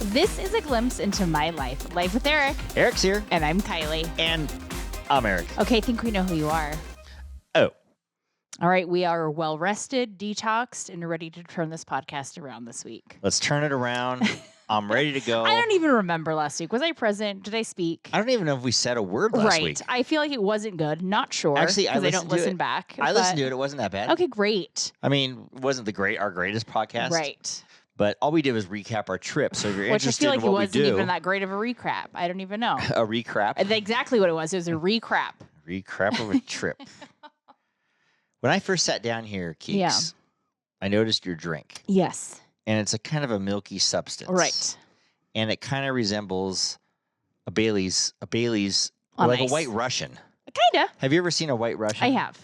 This is a glimpse into my life. Life with Eric. Eric's here. And I'm Kylie. And I'm Eric. Okay, I think we know who you are. Oh. All right, we are well rested, detoxed, and ready to turn this podcast around this week. Let's turn it around. I'm ready to go. I don't even remember last week. Was I present? Did I speak? I don't even know if we said a word last week. I feel like it wasn't good. Not sure. Actually, because I don't listen back. I listened to it. It wasn't that bad. Okay, great. I mean, it wasn't our greatest podcast. Right. But all we did was recap our trip. So if you're interested in what we do. Which I feel like it wasn't even that great of a recap. I don't even know. A recap? That's exactly what it was. It was a recap. Recap of a trip. When I first sat down here, Keeks, I noticed your drink. Yes. And it's a kind of a milky substance. Right. And it kind of resembles a Bailey's, like nice. a White Russian. Kinda. Have you ever seen a White Russian? I have.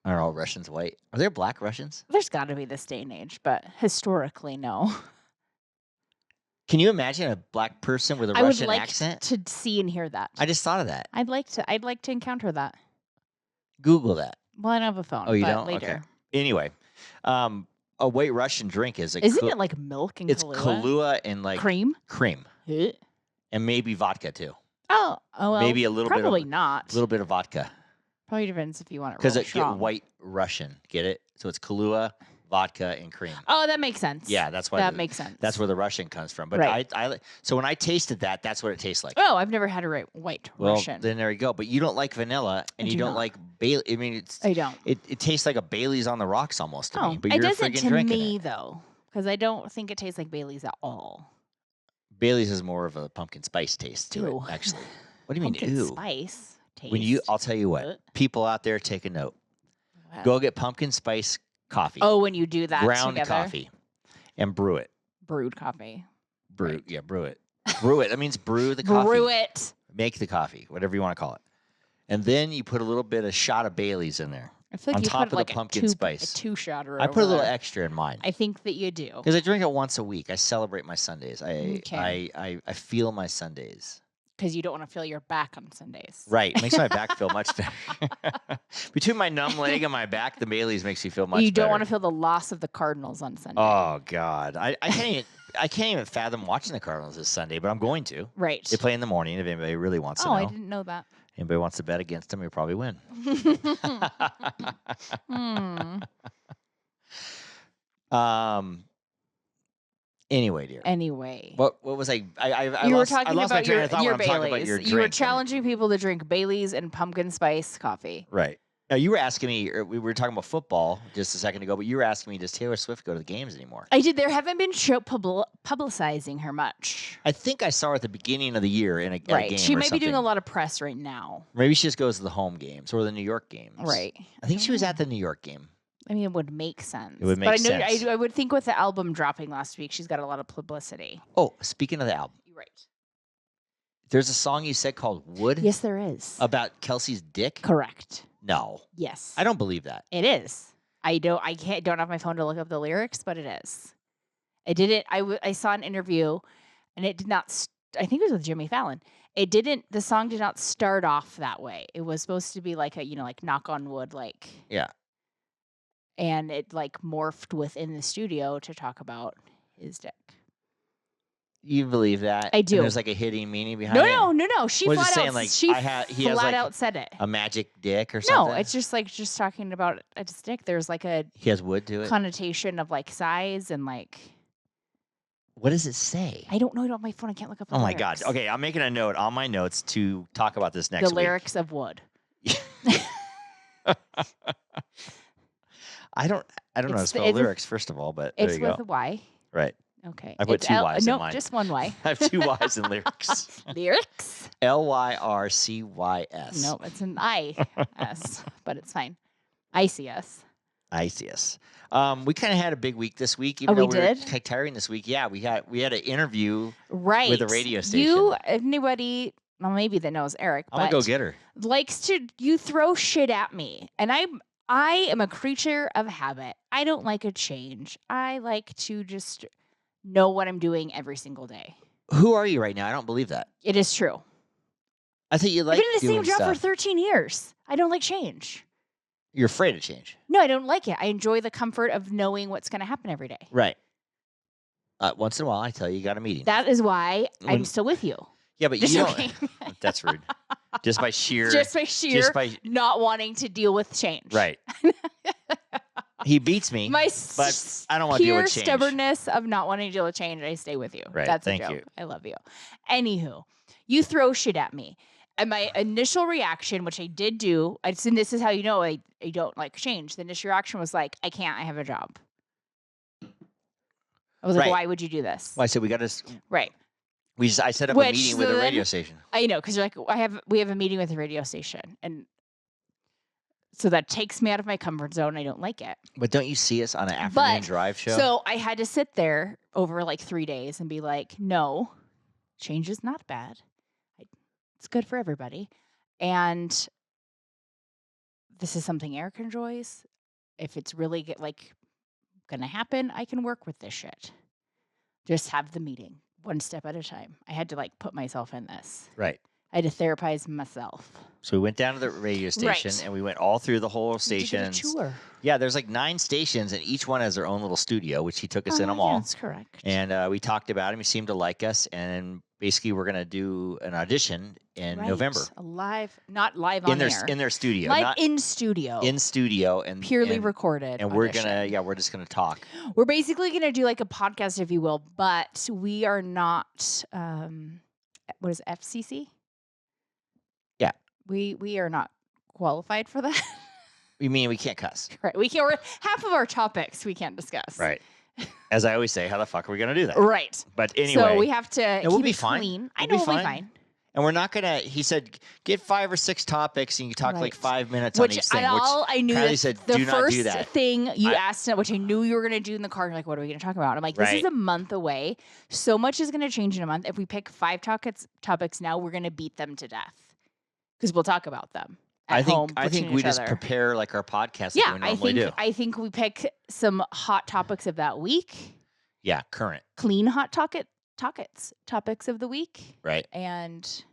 Are all Russians white? Are there black Russians? There's got to be this day and age, but historically, no. Can you imagine a black person with a Russian accent? To see and hear that. I just thought of that. I'd like to encounter that. Google that. Well, I don't have a phone. Oh, you but don't? Later. Okay. Anyway, a White Russian drink is Isn't it like milk and It's Kahlua and like cream, and maybe vodka too. Oh, well, maybe a little bit. Probably not. A little bit of vodka. Probably depends if you want it. Because Because get White Russian, get it? So it's Kahlua, vodka, and cream. Oh, that makes sense. Yeah, that's why. That makes sense. That's where the Russian comes from. But right. So when I tasted that, that's what it tastes like. Oh, I've never had a White Russian. Well, then there you go. But you don't like vanilla, and you don't like Bailey. I mean, I don't. It tastes like a Bailey's on the rocks almost to me. But it you're doesn't friggin' to drinking me it. though, because I don't think it tastes like Bailey's at all. Bailey's is more of a pumpkin spice taste to it, actually. What do you mean, pumpkin spice taste? I'll tell you what. People out there, take a note. Wow. Go get pumpkin spice coffee. Oh, when you do that ground together? Coffee, and brew it. Brewed coffee. Brew, right. Yeah, brew it. Brew it. That means brew the coffee. Brew it. Make the coffee, whatever you want to call it. And then you put a little bit of shot of Bailey's in there. I feel like on you top put of like the pumpkin spice. A two-shotter. I put a little extra in mine. I think that you do. Because I drink it once a week. I celebrate my Sundays. I feel my Sundays. Because you don't want to feel your back on Sundays. Right. It makes my back feel much better. Between my numb leg and my back, the Bailey's makes me feel much better. You don't want to feel the loss of the Cardinals on Sunday. Oh, God. I can't even fathom watching the Cardinals this Sunday, but I'm going to. Right. They play in the morning if anybody really wants to know. Oh, I didn't know that. Anybody wants to bet against them, you'll probably win. Anyway, dear. Anyway. What was I? You were talking about your Bailey's. You were challenging people to drink Bailey's and pumpkin spice coffee. Right. Now, you were asking me, we were talking about football just a second ago, but you were asking me, does Taylor Swift go to the games anymore? I did. There haven't been publicizing her much. I think I saw her at the beginning of the year in a game. She might be doing a lot of press right now. Maybe she just goes to the home games or the New York games. Right. I think she was at the New York game. I mean, it would make sense. It would make sense. I would think with the album dropping last week, she's got a lot of publicity. Oh, speaking of the album. You're right. There's a song you said called Wood? Yes, there is. About Kelsey's dick? Correct. No. Yes. I don't believe that. It is. I don't have my phone to look up the lyrics, but it is. I did it. I saw an interview, and it did not. I think it was with Jimmy Fallon. The song did not start off that way. It was supposed to be like a, like knock on wood, like. Yeah. And it like morphed within the studio to talk about his dick. You believe that? I do. And there's like a hidden meaning behind it? No. She flat out, like, he flat out said it. A magic dick or something? No, it's just talking about a dick. There's like a he has wood to it connotation of like size and like. What does it say? I don't know. I don't have my phone. I can't look up the lyrics. My God. Okay, I'm making a note on my notes to talk about this next week. The lyrics of wood. I don't know how to spell lyrics, first of all, but there you go. It's with a Y. Right. Okay. I put two Y's in mine. Just one Y. I have two Y's in lyrics. Lyrics? Lyrcys. No, it's an I-S, but it's fine. ICS. ICS. We kind of had a big week this week. Even though we were tiring this week. Yeah, we had an interview with a radio station. Anybody, well, maybe that knows Eric, I'm gonna go get her. You throw shit at me, and I am a creature of habit. I don't like a change. I like to just know what I'm doing every single day. Who are you right now? I don't believe that. It is true. I think you like I've been in the same stuff. job for 13 years. I don't like change. You're afraid of change. No, I don't like it. I enjoy the comfort of knowing what's going to happen every day. Right. Once in a while, I tell you got a meeting. That is why I'm still with you. Yeah, but you don't. That's rude. Just by sheer not wanting to deal with change. Right. He beats me, but I don't want to deal with change. Pure stubbornness of not wanting to deal with change, I stay with you. Right. That's Thank a joke. you. I love you. Anywho, you throw shit at me. And my initial reaction, which I did do, and this is how you know I don't like change. The initial reaction was like, I can't, I have a job. I was like, why would you do this? Well, I said we got to. Right. I set up a meeting with a radio station. I know, because you're like, we have a meeting with a radio station. And so that takes me out of my comfort zone. I don't like it. But don't you see us on an afternoon drive show? So I had to sit there over like 3 days and be like, no, change is not bad. It's good for everybody. And this is something Eric enjoys. If it's really going to happen, I can work with this shit. Just have the meeting one step at a time. I had to put myself in this. Right. I had to therapize myself. So we went down to the radio station and we went all through the whole station. Did a tour. Yeah, there's 9 stations and each one has their own little studio, which he took us in them all. That's correct. And we talked about him. He seemed to like us. And basically, we're going to do an audition in November. Not live on air. In their studio. In studio. In studio. And purely recorded. And we're just going to talk. We're basically going to do a podcast, if you will, but we are not, what is FCC? Yeah. We are not qualified for that. You mean we can't cuss? Right. We can't. Half of our topics we can't discuss. Right. As I always say, how the fuck are we going to do that? Right. But anyway. So we have to keep it fine. Clean. I know we'll be fine. And we're not going to, he said, get 5 or 6 topics and you can talk 5 minutes on each thing. I knew Kylie said, do not do that. The first thing you asked, which I knew you were going to do in the car, you're like, what are we going to talk about? I'm like, this is a month away. So much is going to change in a month. If we pick 5 topics now, we're going to beat them to death because we'll talk about them. I think we just prepare like our podcast like we normally do. I think we pick some hot topics of that week. Yeah, current. Clean hot topics of the week. Right. And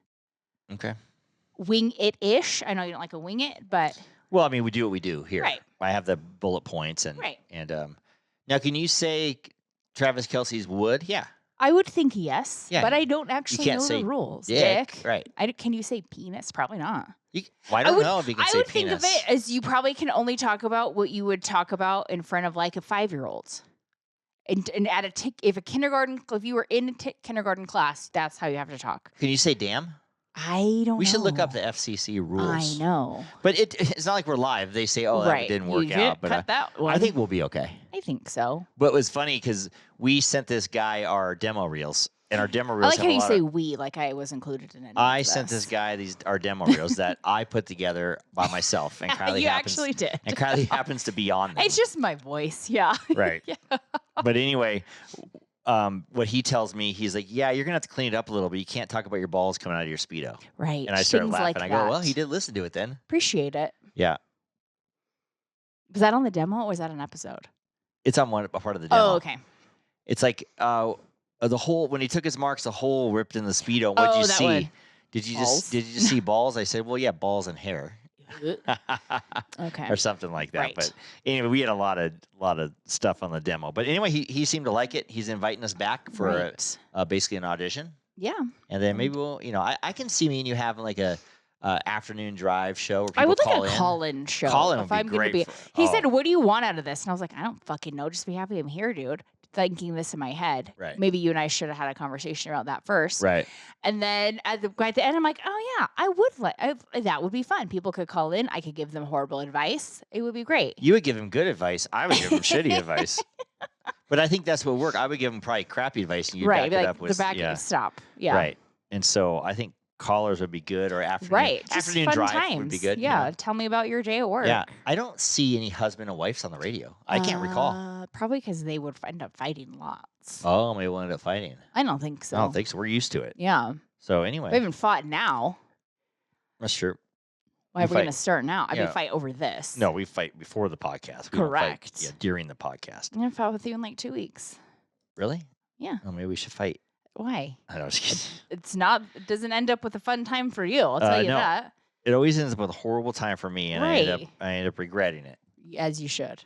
okay. Wing it-ish. I know you don't like a wing it, but well, I mean, we do what we do here. Right. I have the bullet points and now can you say Travis Kelce's would? Yeah. I would think yes, but I don't actually know the rules. Dick. Right. Can you say penis? Probably not. I don't know if you can say penis. I would think of it as you probably can only talk about what you would talk about in front of a 5-year-old. And at if you were in a kindergarten class, that's how you have to talk. Can you say damn? I don't know. We should look up the FCC rules. I know. But it's not like we're live. They say, that didn't work out. But I think we'll be okay. I think so. But it was funny because we sent this guy our demo reels. And our demo reels. I like how you say we, like I was included in it. I sent this guy our demo reels that I put together by myself, and Kylie actually did. And Kylie happens to be on them. It's just my voice, yeah. Right. Yeah. But anyway, what he tells me, he's like, "Yeah, you're gonna have to clean it up a little, but you can't talk about your balls coming out of your Speedo." Right. And I started laughing. I go, "Well, he did listen to it then." Appreciate it. Yeah. Was that on the demo or was that an episode? It's on a part of the demo. Oh, okay. It's like the hole when he took his marks, the hole ripped in the Speedo. What did you see? One. Did you just see balls? I said, well, yeah, balls and hair. Okay. Or something like that. Right. But anyway, we had a lot of stuff on the demo. But anyway, he seemed to like it. He's inviting us back for basically an audition. Yeah. And then maybe we'll, I can see me and you having like a afternoon drive show where people I would call like a call-in show. Call-in would be great. He said, what do you want out of this? And I was like, I don't fucking know. Just be happy I'm here, dude. Thinking this in my head. Right. Maybe you and I should have had a conversation about that first. Right. And then at the end, I'm like, oh yeah, I would that would be fun. People could call in. I could give them horrible advice. It would be great. You would give him good advice. I would give him shitty advice. But I think that's what would work. I would give him probably crappy advice and you back it up with stop. Yeah. Right. And so I think callers would be good or afternoon drive would be good. Yeah. Tell me about your day at work. Yeah. I don't see any husband and wives on the radio. I can't recall. Probably because they would end up fighting lots. Oh, maybe we'll end up fighting. I don't think so. I don't think so. We're used to it. Yeah. So anyway. We haven't fought now. That's true. Why are we going to start now? I mean, fight over this. No, we fight before the podcast. We Correct. Don't fight, during the podcast. I'm going to fight with you in 2 weeks. Really? Yeah. Oh, maybe we should fight. Why? I was kidding. It doesn't end up with a fun time for you. I'll tell you that. It always ends up with a horrible time for me, and I end up regretting it. As you should.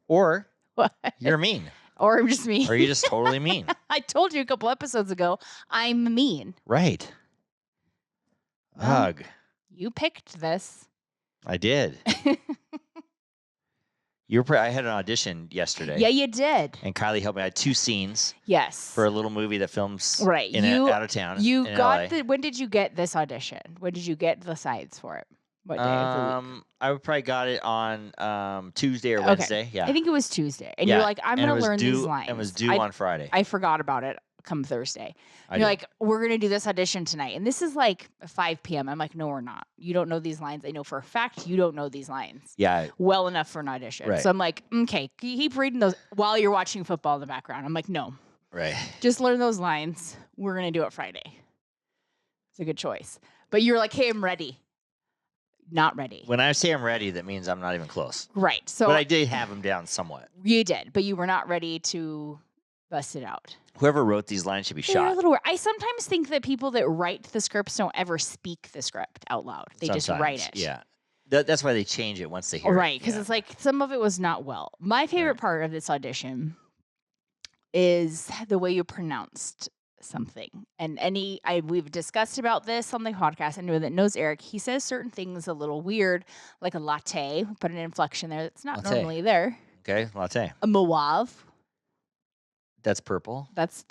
Or what? You're mean. Or I'm just mean. Or are you just totally mean? I told you a couple episodes ago, I'm mean. Right. Ugh. You picked this. I did. I had an audition yesterday. Yeah, you did. And Kylie helped me. I had 2 scenes. Yes. For a little movie that films out of town. You got when did you get this audition? When did you get the sides for it? What day of the week? I probably got it on Tuesday or Wednesday. Yeah. I think it was Tuesday. And you're like, I'm going to learn these lines. It was due on Friday. I forgot about it come Thursday. You're like, we're going to do this audition tonight. And this is like 5 p.m. I'm like, no, we're not. You don't know these lines. I know for a fact you don't know these lines. Yeah. Well enough for an audition. Right. So I'm like, okay, keep reading those while you're watching football in the background. I'm like, no. Right. Just learn those lines. We're going to do it Friday. It's a good choice. But you're like, hey, I'm ready. Not ready. When I say I'm ready, that means I'm not even close. Right. So, but I did have them down somewhat. You did, but you were not ready to bust it out. Whoever wrote these lines should be shot. A little weird. I sometimes think that people that write the scripts don't ever speak the script out loud. They just write it. Yeah. That's why they change it once they hear it. Right, because it's like some of it was not well. My favorite part of this audition is the way you pronounced something. And we've discussed about this on the podcast. Anyone that knows Eric, he says certain things a little weird, like a latte. Put an inflection there that's not normally there. Okay, latte. A mauve. That's purple. That's.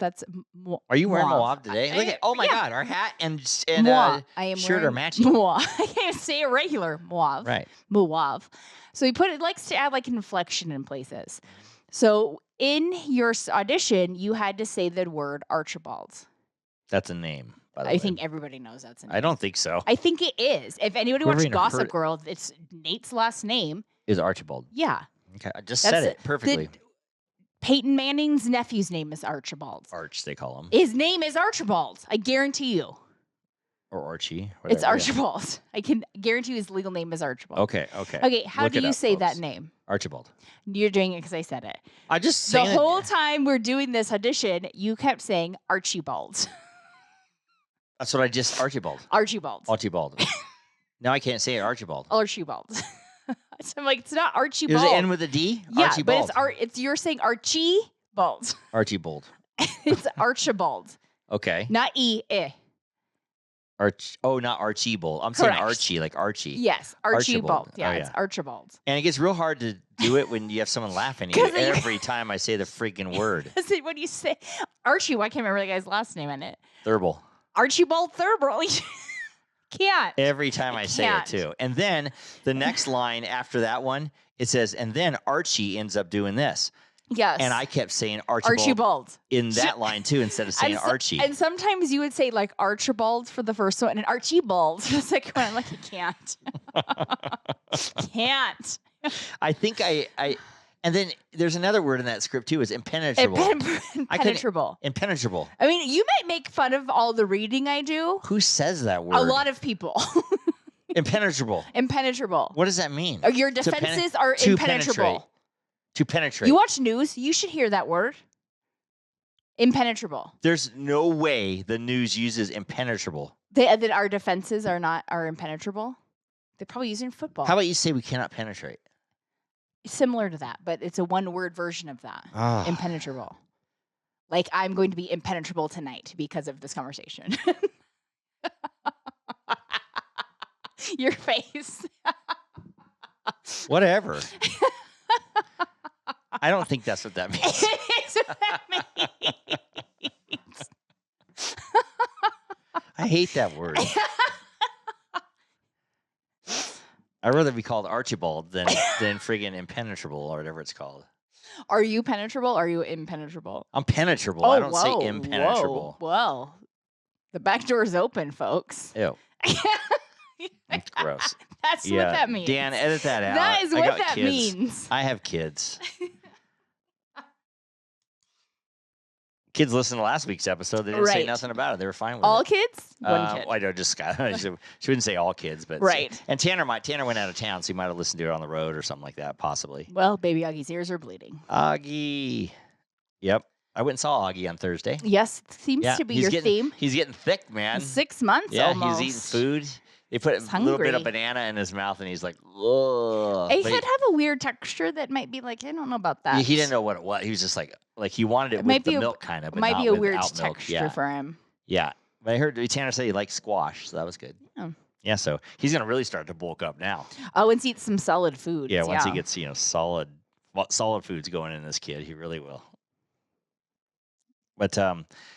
Are you wearing mauve today? Look at my God, our hat and shirt are matching. Mauve. I can't say a regular mauve. Right. Mauve. So it likes to add like an inflection in places. So in your audition, you had to say the word Archibald. That's a name, by the way. I think everybody knows that's a name. I don't think so. I think it is. If anybody watched Gossip Girl, it's Nate's last name. Is Archibald. Yeah. Okay, I just said it perfectly. Peyton Manning's nephew's name is Archibald. Arch, they call him. His name is Archibald. I guarantee you. Or Archie. It's Archibald. Yeah. I can guarantee you his legal name is Archibald. Okay. Okay, how do you say that name? Archibald. You're doing it because I said it. I just saying the whole time we're doing this audition, you kept saying Archibald. That's what I just Archibald. Archibald. Now I can't say it. Archibald. So I'm like, it's not Archibald. Does it end with a D? Yeah, Archibald. but it's you're saying Archibald. Archibald. It's Archibald. Okay. Not E. Not Archibald. I'm saying Archie, like Archie. Yes, Archibald. Yeah, it's Archibald. And it gets real hard to do it when you have someone laughing at you every time I say the freaking word. When you say Archie, I can't remember the guy's last name in it. Thurble. Archibald Thurble. Can't. Every time I say it too. And then the next line after that one, it says, and then Archie ends up doing this. Yes. And I kept saying Archibald in that line too, instead of saying Archie. And sometimes you would say like Archibald for the first one and Archibald for the second one. I'm like, you can't. Can't. I think and then there's another word in that script too, is impenetrable. Impenetrable. Impenetrable. I mean, you might make fun of all the reading I do. Who says that word? A lot of people. Impenetrable. Impenetrable. What does that mean? Your defenses are impenetrable. To penetrate. You watch news, you should hear that word. Impenetrable. There's no way the news uses impenetrable. That our defenses are impenetrable. They're probably using football. How about you say we cannot penetrate? Similar to that, but it's a one-word version of that. Oh. Impenetrable. Like, I'm going to be impenetrable tonight because of this conversation. Your face. Whatever. I don't think that's what that means. It's what that means. I hate that word. I'd rather be called Archibald than friggin' impenetrable or whatever it's called. Are you penetrable or are you impenetrable? I'm penetrable. I don't say impenetrable. Well, the back door is open, folks. Ew. That's gross. That's what that means. Dan, edit that out. That is what that means. I have kids. Kids listened to last week's episode. They didn't say nothing about it. They were fine with it. All kids? One kid. I know, just Scott. She wouldn't say all kids, but and Tanner went out of town, so he might have listened to it on the road or something like that, possibly. Well, baby Augie's ears are bleeding. Augie. Yep. I went and saw Augie on Thursday. Yes, seems to be your theme. He's getting thick, man. 6 months almost. He's eating food. They put a little bit of banana in his mouth, and he's like, "Ugh." It could have a weird texture that might be like, I don't know about that. He didn't know what it was. He was just like he wanted it with the milk kind of, but might not be a weird without milk. texture for him. Yeah, but I heard Tanner say he likes squash, so that was good. Yeah, so he's gonna really start to bulk up now. Oh, once he eats some solid foods. Yeah, once he gets solid foods going in this kid, he really will. But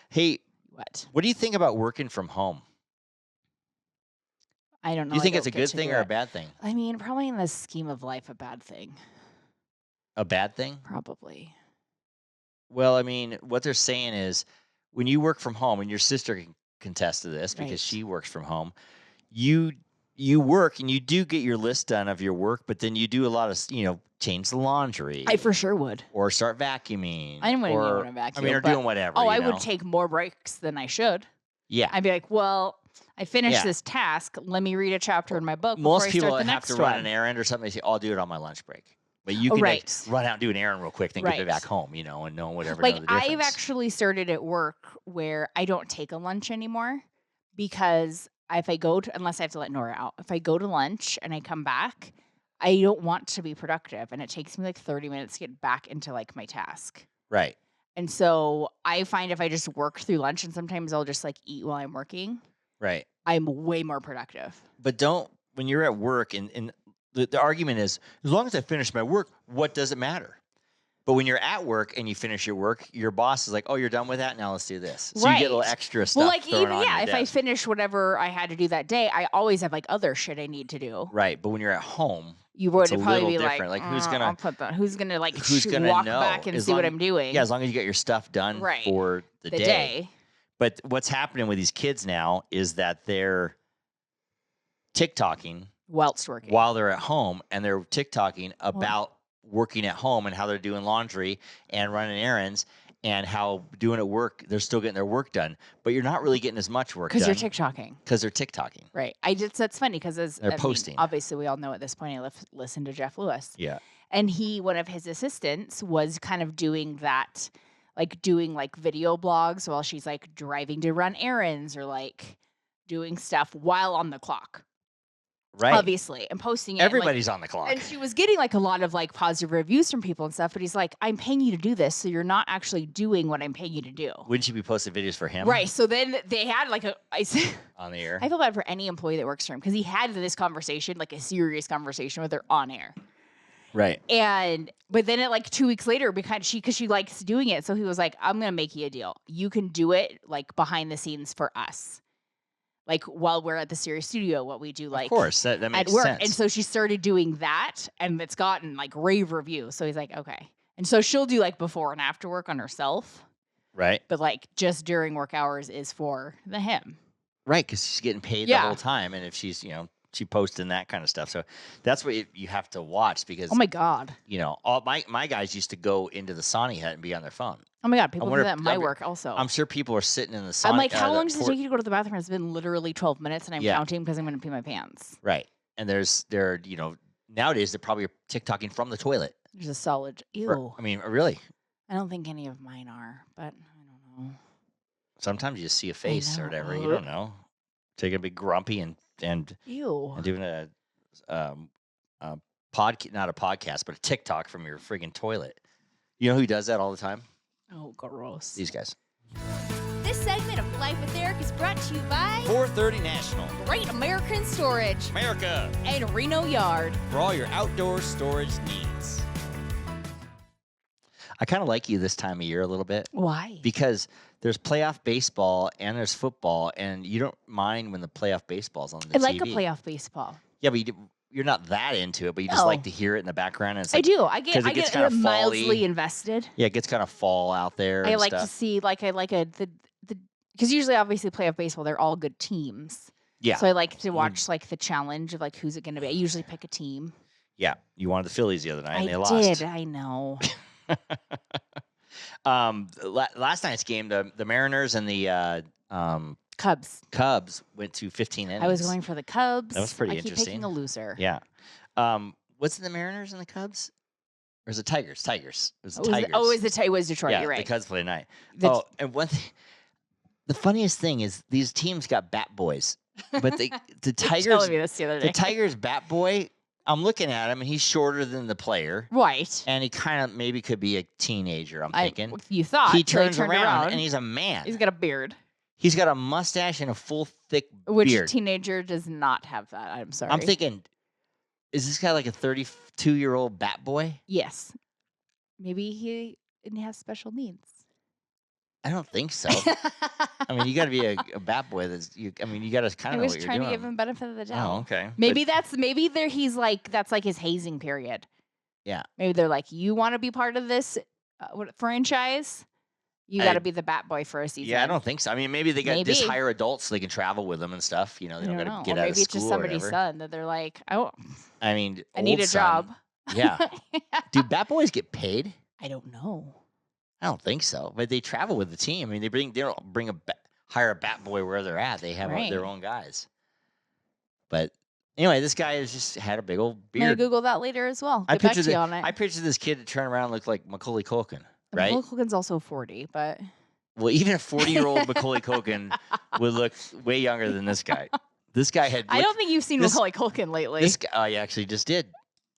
hey, what do you think about working from home? I don't know. Do you think it's a good thing or a bad thing? I mean, probably in the scheme of life, a bad thing. A bad thing? Probably. Well, I mean, what they're saying is when you work from home, and your sister can contest to this because she works from home, you work and you do get your list done of your work, but then you do a lot of, change the laundry. I for sure would. Or start vacuuming. I wouldn't even want to vacuum. I mean, or doing whatever. I would take more breaks than I should. Yeah. I'd be like, well, I finished this task. Let me read a chapter in my book before Most people I start the have next to run an errand or something. They say, I'll do it on my lunch break. But you can run out and do an errand real quick, then get it back home, and know whatever. Like, I've actually started at work where I don't take a lunch anymore because if I go to, unless I have to let Nora out, if I go to lunch and I come back, I don't want to be productive. And it takes me like 30 minutes to get back into like my task. Right. And so I find if I just work through lunch, and sometimes I'll just like eat while I'm working. Right. I'm way more productive. But when you're at work and the argument is, as long as I finish my work, what does it matter? But when you're at work and you finish your work, your boss is like, oh, you're done with that? Now let's do this. So you get a little extra stuff. Well, like even, if I finish whatever I had to do that day, I always have like other shit I need to do. Right. But when you're at home, you would probably be different. Like who's gonna walk back and see what I'm doing? Yeah, as long as you get your stuff done for the day. But what's happening with these kids now is that they're TikToking whilst working while they're at home, and they're TikToking about working at home and how they're doing laundry and running errands and how doing at work they're still getting their work done, but you're not really getting as much work done because you're TikToking. Because they're TikToking, right? That's funny because they're posting. Obviously, we all know at this point I listen to Jeff Lewis. Yeah, and one of his assistants was kind of doing that, like doing like video blogs while she's like driving to run errands or like doing stuff while on the clock. Right. Obviously, and posting it. Everybody's on the clock. And she was getting like a lot of like positive reviews from people and stuff, but he's like, I'm paying you to do this, so you're not actually doing what I'm paying you to do. Wouldn't she be posting videos for him? Right. So then they had like on the air. I feel bad for any employee that works for him because he had this conversation, like a serious conversation with her on air. Right. But then like 2 weeks later, because she likes doing it, so he was like, I'm gonna make you a deal. You can do it like behind the scenes for us. Like while we're at the Sirius studio, what we do, like, of course, that makes at work. sense. And so she started doing that, and it's gotten like rave reviews. So he's like, okay. And so she'll do like before and after work on herself, right? But like just during work hours is for him, right? Because she's getting paid the whole time, and if she's she posting that kind of stuff, so that's what you have to watch because oh my god, all my guys used to go into the sauna hut and be on their phone. Oh my god, people do that in my work also. I'm sure people are sitting in the sauna. I'm like, how long does it take you to go to the bathroom? It's been literally 12 minutes, and I'm counting because I'm going to pee my pants. Right, and nowadays they're probably TikToking from the toilet. There's a solid ew. I mean, really. I don't think any of mine are, but I don't know. Sometimes you just see a face or whatever. You don't know. Taking a big grumpy and ew, and doing a not a podcast, but a TikTok from your friggin' toilet. You know who does that all the time? Oh, gross. These guys. This segment of Life with Eric is brought to you by 430 National, Great American Storage, America, and Reno Yard for all your outdoor storage needs. I kind of like you this time of year a little bit. Why? Because there's playoff baseball and there's football, and you don't mind when the playoff baseball's on the TV. I like a playoff baseball. Yeah, but you're not that into it, but you just like to hear it in the background. And it's like, I do. I get kind of mildly invested. Yeah, it gets kind of fall out there. I like to see because usually, obviously, playoff baseball, they're all good teams. Yeah. So I like to watch like the challenge of like who's it going to be. I usually pick a team. Yeah, you wanted the Phillies the other night, and they lost. I did. I know. Last night's game, the Mariners and the Cubs went to 15 innings. I was going for the Cubs. That was pretty interesting. interesting. Picking a loser. Yeah. What's in the Mariners and the Cubs? Or is it Tigers? Tigers. It was the Tigers. It was Detroit. Yeah, you're right. The Cubs play tonight. And one thing, the funniest thing is these teams got bat boys. But the You were Tigers, telling me this the other day. the Tigers bat boy, I'm looking at him and he's shorter than the player. Right. And he kind of maybe could be a teenager, I'm thinking. You thought. He till turns turned around and he's a man. He's got a beard. He's got a mustache and a full, thick Which beard. teenager does not have that? I'm sorry. I'm thinking, is this guy like a 32-year-old bat boy? Yes. Maybe he has special needs. I don't think so. I mean, you got to be a bat boy. You got to kind of know what you're doing. I was trying to give him benefit of the doubt. Oh, okay. Maybe that's like his hazing period. Yeah. Maybe they're like, you want to be part of this franchise? You got to be the bat boy for a season. Yeah, I don't think so. I mean, maybe they got just Maybe. hire adults so they can travel with them and stuff. You know, they don't got to get Or out maybe of it's school just or somebody's whatever. son that they're like, I mean, need a job. Yeah. Do bat boys get paid? I don't know. I don't think so. But they travel with the team. I mean, they don't hire a bat boy where they're at. They have their own guys. But anyway, this guy has just had a big old beard. I'm gonna Google that later as well. I Get back to you on it. I picture this kid to turn around and look like Macaulay Culkin, right? Macaulay Culkin's also 40, but Well, even a 40-year-old Macaulay Culkin would look way younger than this guy. This guy had. I don't think you've seen Macaulay Culkin lately. This guy, I actually just did.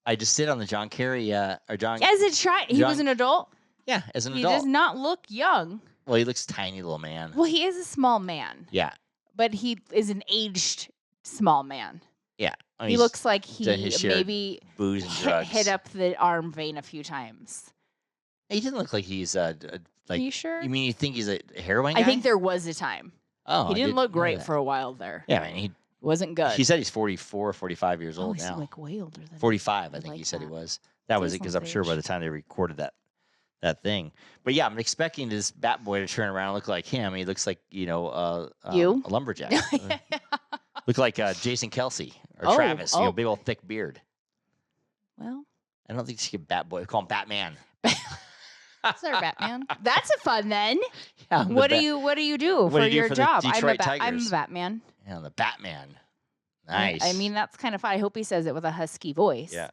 I just did on the John Kerry or John. As a child, he was an adult. Yeah, as an He adult. does not look young. Well, he looks tiny little man. Well, he is a small man. Yeah. But he is an aged small man. Yeah. I mean, He looks like he done his share of maybe booze and drugs. hit up the arm vein a few times. He didn't look like he's Are like. you sure? You mean you think he's a heroin guy? I think there was a time. Oh, He didn't look great that. for a while there. Yeah, I mean, Wasn't good. he said he's 44, 45 years oh, old he's now. like way older than 45, I I think he like said he that. was. That was it, He's because on I'm sure by stage. the time they recorded that thing. But yeah, I'm expecting this bat boy to turn around and look like him. He looks like, You? a lumberjack. Look like Jason Kelsey or Travis, big old thick beard. Well, I don't think you should get bat boy. Call him Batman. sorry, Batman. That's a fun then. Yeah, What do you do for your for the job? Detroit I'm a Tigers? Batman. Yeah, the Batman. Nice. I mean, that's kind of fun. I hope he says it with a husky voice. Yeah.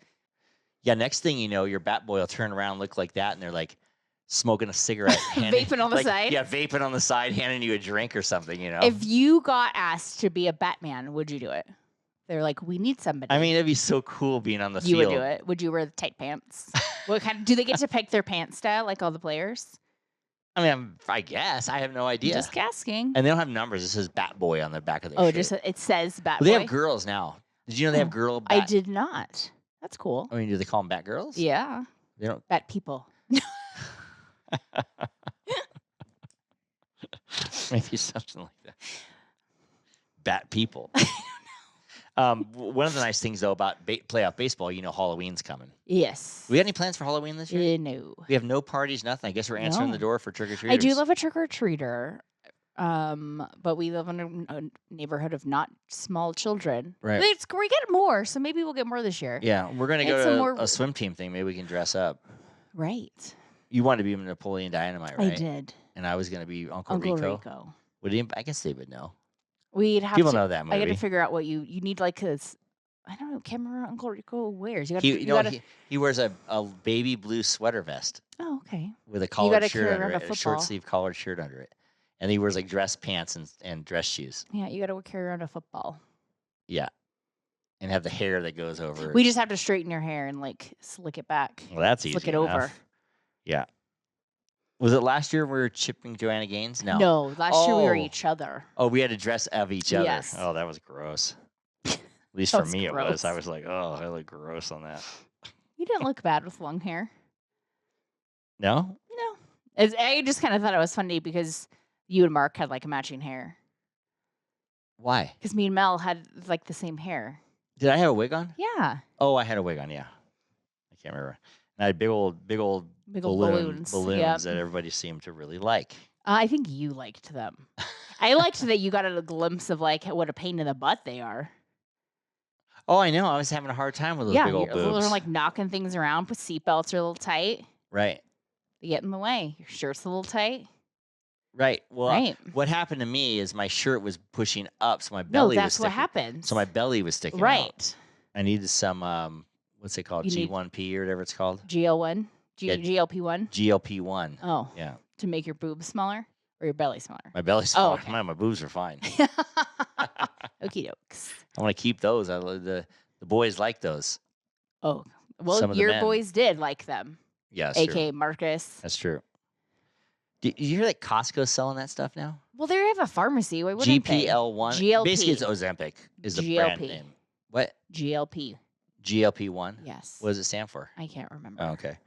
Yeah, next thing you know, your bat boy will turn around and look like that, and they're like smoking a cigarette. Vaping on the side? Yeah, vaping on the side, handing you a drink or something, you know? If you got asked to be a Batman, would you do it? They're like, we need somebody. I mean, it'd be so cool being on the you field. would do it. Would you wear the tight pants? What kind? Do they get to pick their pants style like all the players? I mean, I guess. I have no idea. Just asking. And they don't have numbers. It says Bat Boy on the back of their shirt. It says Bat Well, they Boy. have girls now. Did you know they have girl I bat? did not. That's cool. I mean, do they call them Bat Girls? Yeah. They don't. Bat people. Maybe something like that. Bat people. One of the nice things, though, about playoff baseball, Halloween's coming. Yes. We got any plans for Halloween this year? No. We have no parties, nothing. I guess we're answering No. the door for trick-or-treaters. I do love a trick or treater. But we live in a neighborhood of not small children. Right. We get more, so maybe we'll get more this year. Yeah, we're going to And go some to more- a swim team thing. Maybe we can dress up. Right. You wanted to be Napoleon Dynamite, right? I did. And I was going to be Uncle Uncle Rico. Rico. I guess they would know. We'd have People to. know that movie. I got to figure out what you need, like, cause I don't know. Can't remember what Uncle Rico wears. You got He, to. he wears a baby blue sweater vest Oh, okay. with a collared gotta shirt carry under around it, a a short football. sleeve collared shirt under it. And he wears like dress pants and dress shoes. Yeah, you got to carry around a football. Yeah. And have the hair that goes over. We just have to straighten your hair and like slick it back. Well, that's easy Slick it enough. over. Yeah. Was it last year we were chipping Joanna Gaines? No. No, last year we were Oh. each other. Oh, we had to dress of each other. Yes. Oh, that was gross. At least That for was me it was. I gross. was like, oh, I look gross on that. You didn't look bad with long hair. No? No. I just kind of thought it was funny because you and Mark had like matching hair. Why? Because me and Mel had like the same hair. Did I have a wig on? Yeah. Oh, I had a wig on, yeah. I can't remember. And I had big old Big old balloons Yep. that everybody seemed to really like. I think you liked them. I liked that you got a glimpse of like what a pain in the butt they are. Oh, I know. I was having a hard time with those Yeah, big old you're boobs. like knocking things around. Put seatbelts are a little tight. Right. They get in the way. Your shirt's a little tight. Right. Well, Right. what happened to me is my shirt was pushing up, so my No, belly was that's sticking. what happens. So my belly was sticking out. right. I needed some what's it called? You need- G1P or whatever it's called. GL1, Yeah. GLP1. GLP-1. Oh, Yeah. to make your boobs smaller or your belly smaller. My belly's Oh, fine. okay. My boobs are fine. I Okie dokes. I want to keep those. The boys like those. Oh, well, Some of the your men. boys did like them. Yeah, that's A.K.A. true. Marcus. That's true. Do you hear that Costco's selling that stuff now? Well, they have a pharmacy. Why wouldn't they? GPL1. GLP. Basically, it's Ozempic is the brand GLP. name. What? GLP. GLP-1? Yes. What does it stand for? I can't remember. Oh, okay.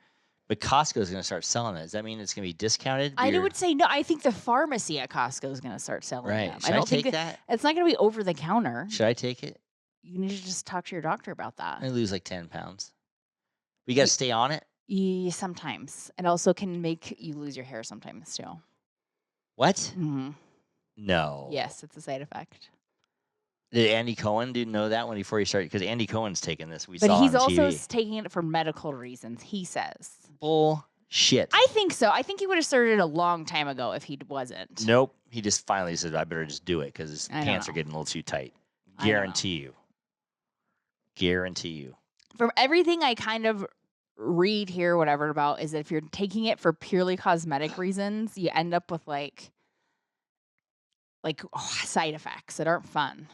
But Costco's going to start selling it. Does that mean it's going to be discounted? I would say no. I think the pharmacy at Costco is going to start selling Right. them. Should I I don't think take that? it's not going to be over the counter. Should I take it? You need to just talk to your doctor about that. I lose like 10 pounds. We got to stay on it? Sometimes. It also can make you lose your hair sometimes too. What? Mm-hmm. No. Yes, it's a side effect. Did Andy Cohen know that before he started? Because Andy Cohen's taking this. We But saw he's on also TV. taking it for medical reasons, he says. Bullshit. I think so. I think he would have started a long time ago if he wasn't. Nope. He just finally said, I better just do it because his I don't pants are know. getting a little too tight. I don't know. Guarantee you. Guarantee you. From everything I kind of read here, whatever about, is that if you're taking it for purely cosmetic reasons, you end up with like side effects that aren't fun.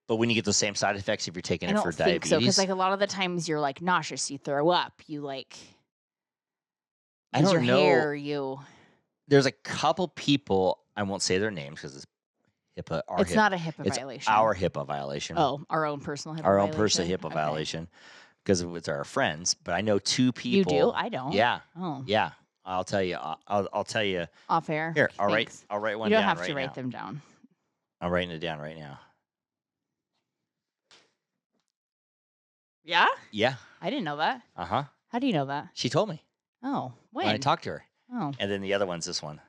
But when you get those same side effects if you're taking I it don't for think diabetes, so, because like a lot of the times you're like nauseous, you throw up, you like I lose don't your know. hair, you. There's a couple people, I won't say their names because it's HIPAA. It's not a HIPAA it's violation. our HIPAA violation. Oh, our own personal HIPAA our violation. own personal HIPAA Okay. violation because it's our friends. But I know two You people. do? I don't. Yeah, Oh, yeah. I'll tell you. I'll tell you. off air. Here, I'll Thanks. write one You don't down have right to write now. them down. I'm writing it down right now. Yeah? Yeah. I didn't know that. Uh huh. How do you know that? She told me Oh, when? when I talked to her. Oh, And then the other one's this one.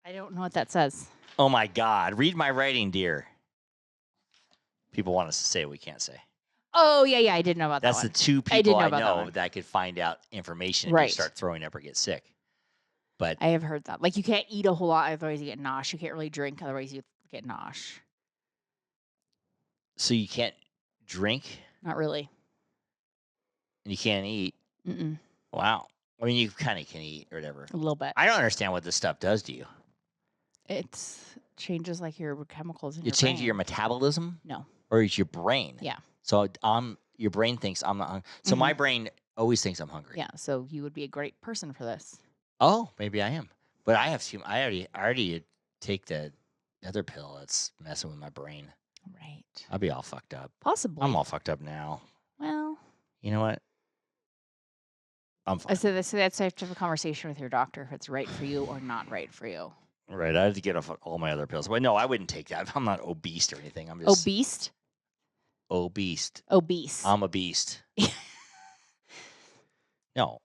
I don't know what that says. Oh my God! Read my writing, dear. People want us to say what we can't say. Oh, yeah, I did know about That's that the one. two I did people know I about that know one. that could find out information if Right. you start throwing up or get sick. But I have heard that. Like, you can't eat a whole lot, otherwise you get nosh. You can't really drink, otherwise you get nosh. so you can't drink Not really. and you can't eat. Mm-mm. Wow. I mean, you kind of can eat or whatever. A little bit. I don't understand what this stuff does to you. It changes like your chemicals in It your changes brain. your metabolism No. or it's your brain. Yeah. So your brain thinks I'm not hungry. So my brain always thinks I'm hungry. Yeah, so you would be a great person for this. Oh, maybe I am. But I have to. I already take the other pill that's messing with my brain. Right. I'll be all fucked up. Possibly. I'm all fucked up now. Well, You know what? I'm fine. so that's why you have to have a conversation with your doctor if it's right for you or not right for you. Right. I had to get off all my other pills. But no, I wouldn't take that. I'm not obese or anything. I'm just Obese? obese. Obese. I'm a beast. No.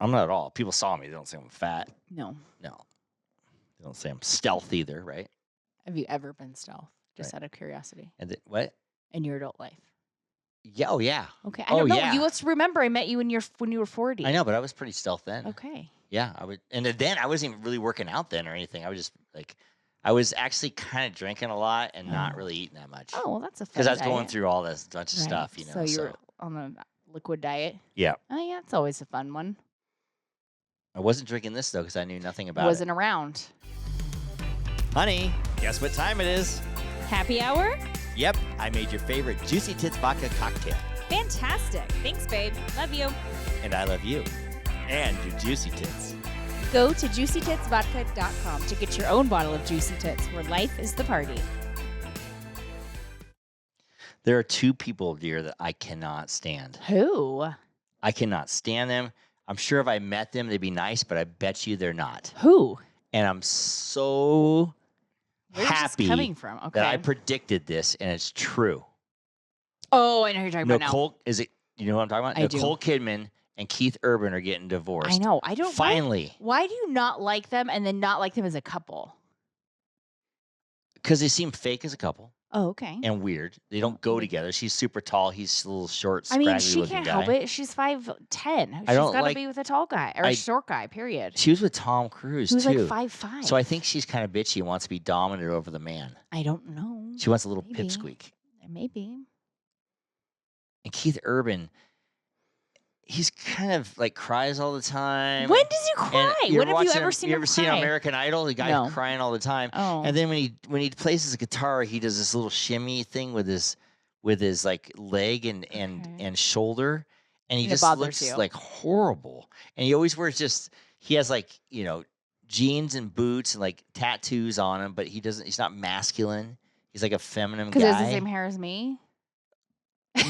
I'm not at all. People saw me. They don't say I'm fat. No. No. They don't say I'm stealth either, right? Have you ever been stealth? Just Right. out of curiosity. And what? In your adult life. Yeah. Oh, yeah. Okay. I Oh, don't know. yeah. You let's remember I met you when you were 40. I know, but I was pretty stealth then. Okay. Yeah, I would, and then I wasn't even really working out then or anything. I was just like, I was actually kind of drinking a lot and not Oh. really eating that much Oh, well, that's a fun because I was going diet. through all this bunch of Right. stuff, you know. So you're on the liquid diet. Yeah, Oh, yeah. It's always a fun one. I wasn't drinking this though because I knew nothing about Wasn't around. it. Honey, guess what time it is? Happy hour? Yep, I made your favorite Juicy Tits Vodka cocktail, Fantastic. Thanks, babe. Love you. and I love you and your Juicy Tits. Go to juicytitsvodka.com To get your own bottle of Juicy Tits. where life is the party. There are two people, dear, that I cannot stand. Who? I cannot stand them. I'm sure if I met them, they'd be nice, but I bet you they're not. Who? And I'm so Where's this happy coming from? Okay. that I predicted this, and it's true. Oh, I know who you're talking about now. Nicole, is it? You know what I'm talking about? I do. Nicole Kidman and Keith Urban are getting divorced. I know. I don't. Finally, Why do you not like them and then not like them as a couple? because they seem fake as a couple Oh, okay. and weird. They don't go together. She's super tall. He's a little short, I scraggly mean, she looking can't guy. help it. She's 5'10". She's don't got to like- be with a tall guy or I- a short guy. Period. She was with Tom Cruise Who's too. like 5'5". So I think she's kind of bitchy and wants to be dominant over the man. I don't know. She wants a little Maybe. pipsqueak. Maybe. And Keith Urban, he's kind of like cries all the time. When does he cry? When have you ever seen him seen cry? American Idol? The guy No. crying all the time. Oh. And then when he plays his guitar, he does this little shimmy thing with his like leg and shoulder, and he just looks like horrible. And he always wears he has like, you know, jeans and boots and like tattoos on him, but he's not masculine. He's like a feminine guy. Because he has the same hair as me.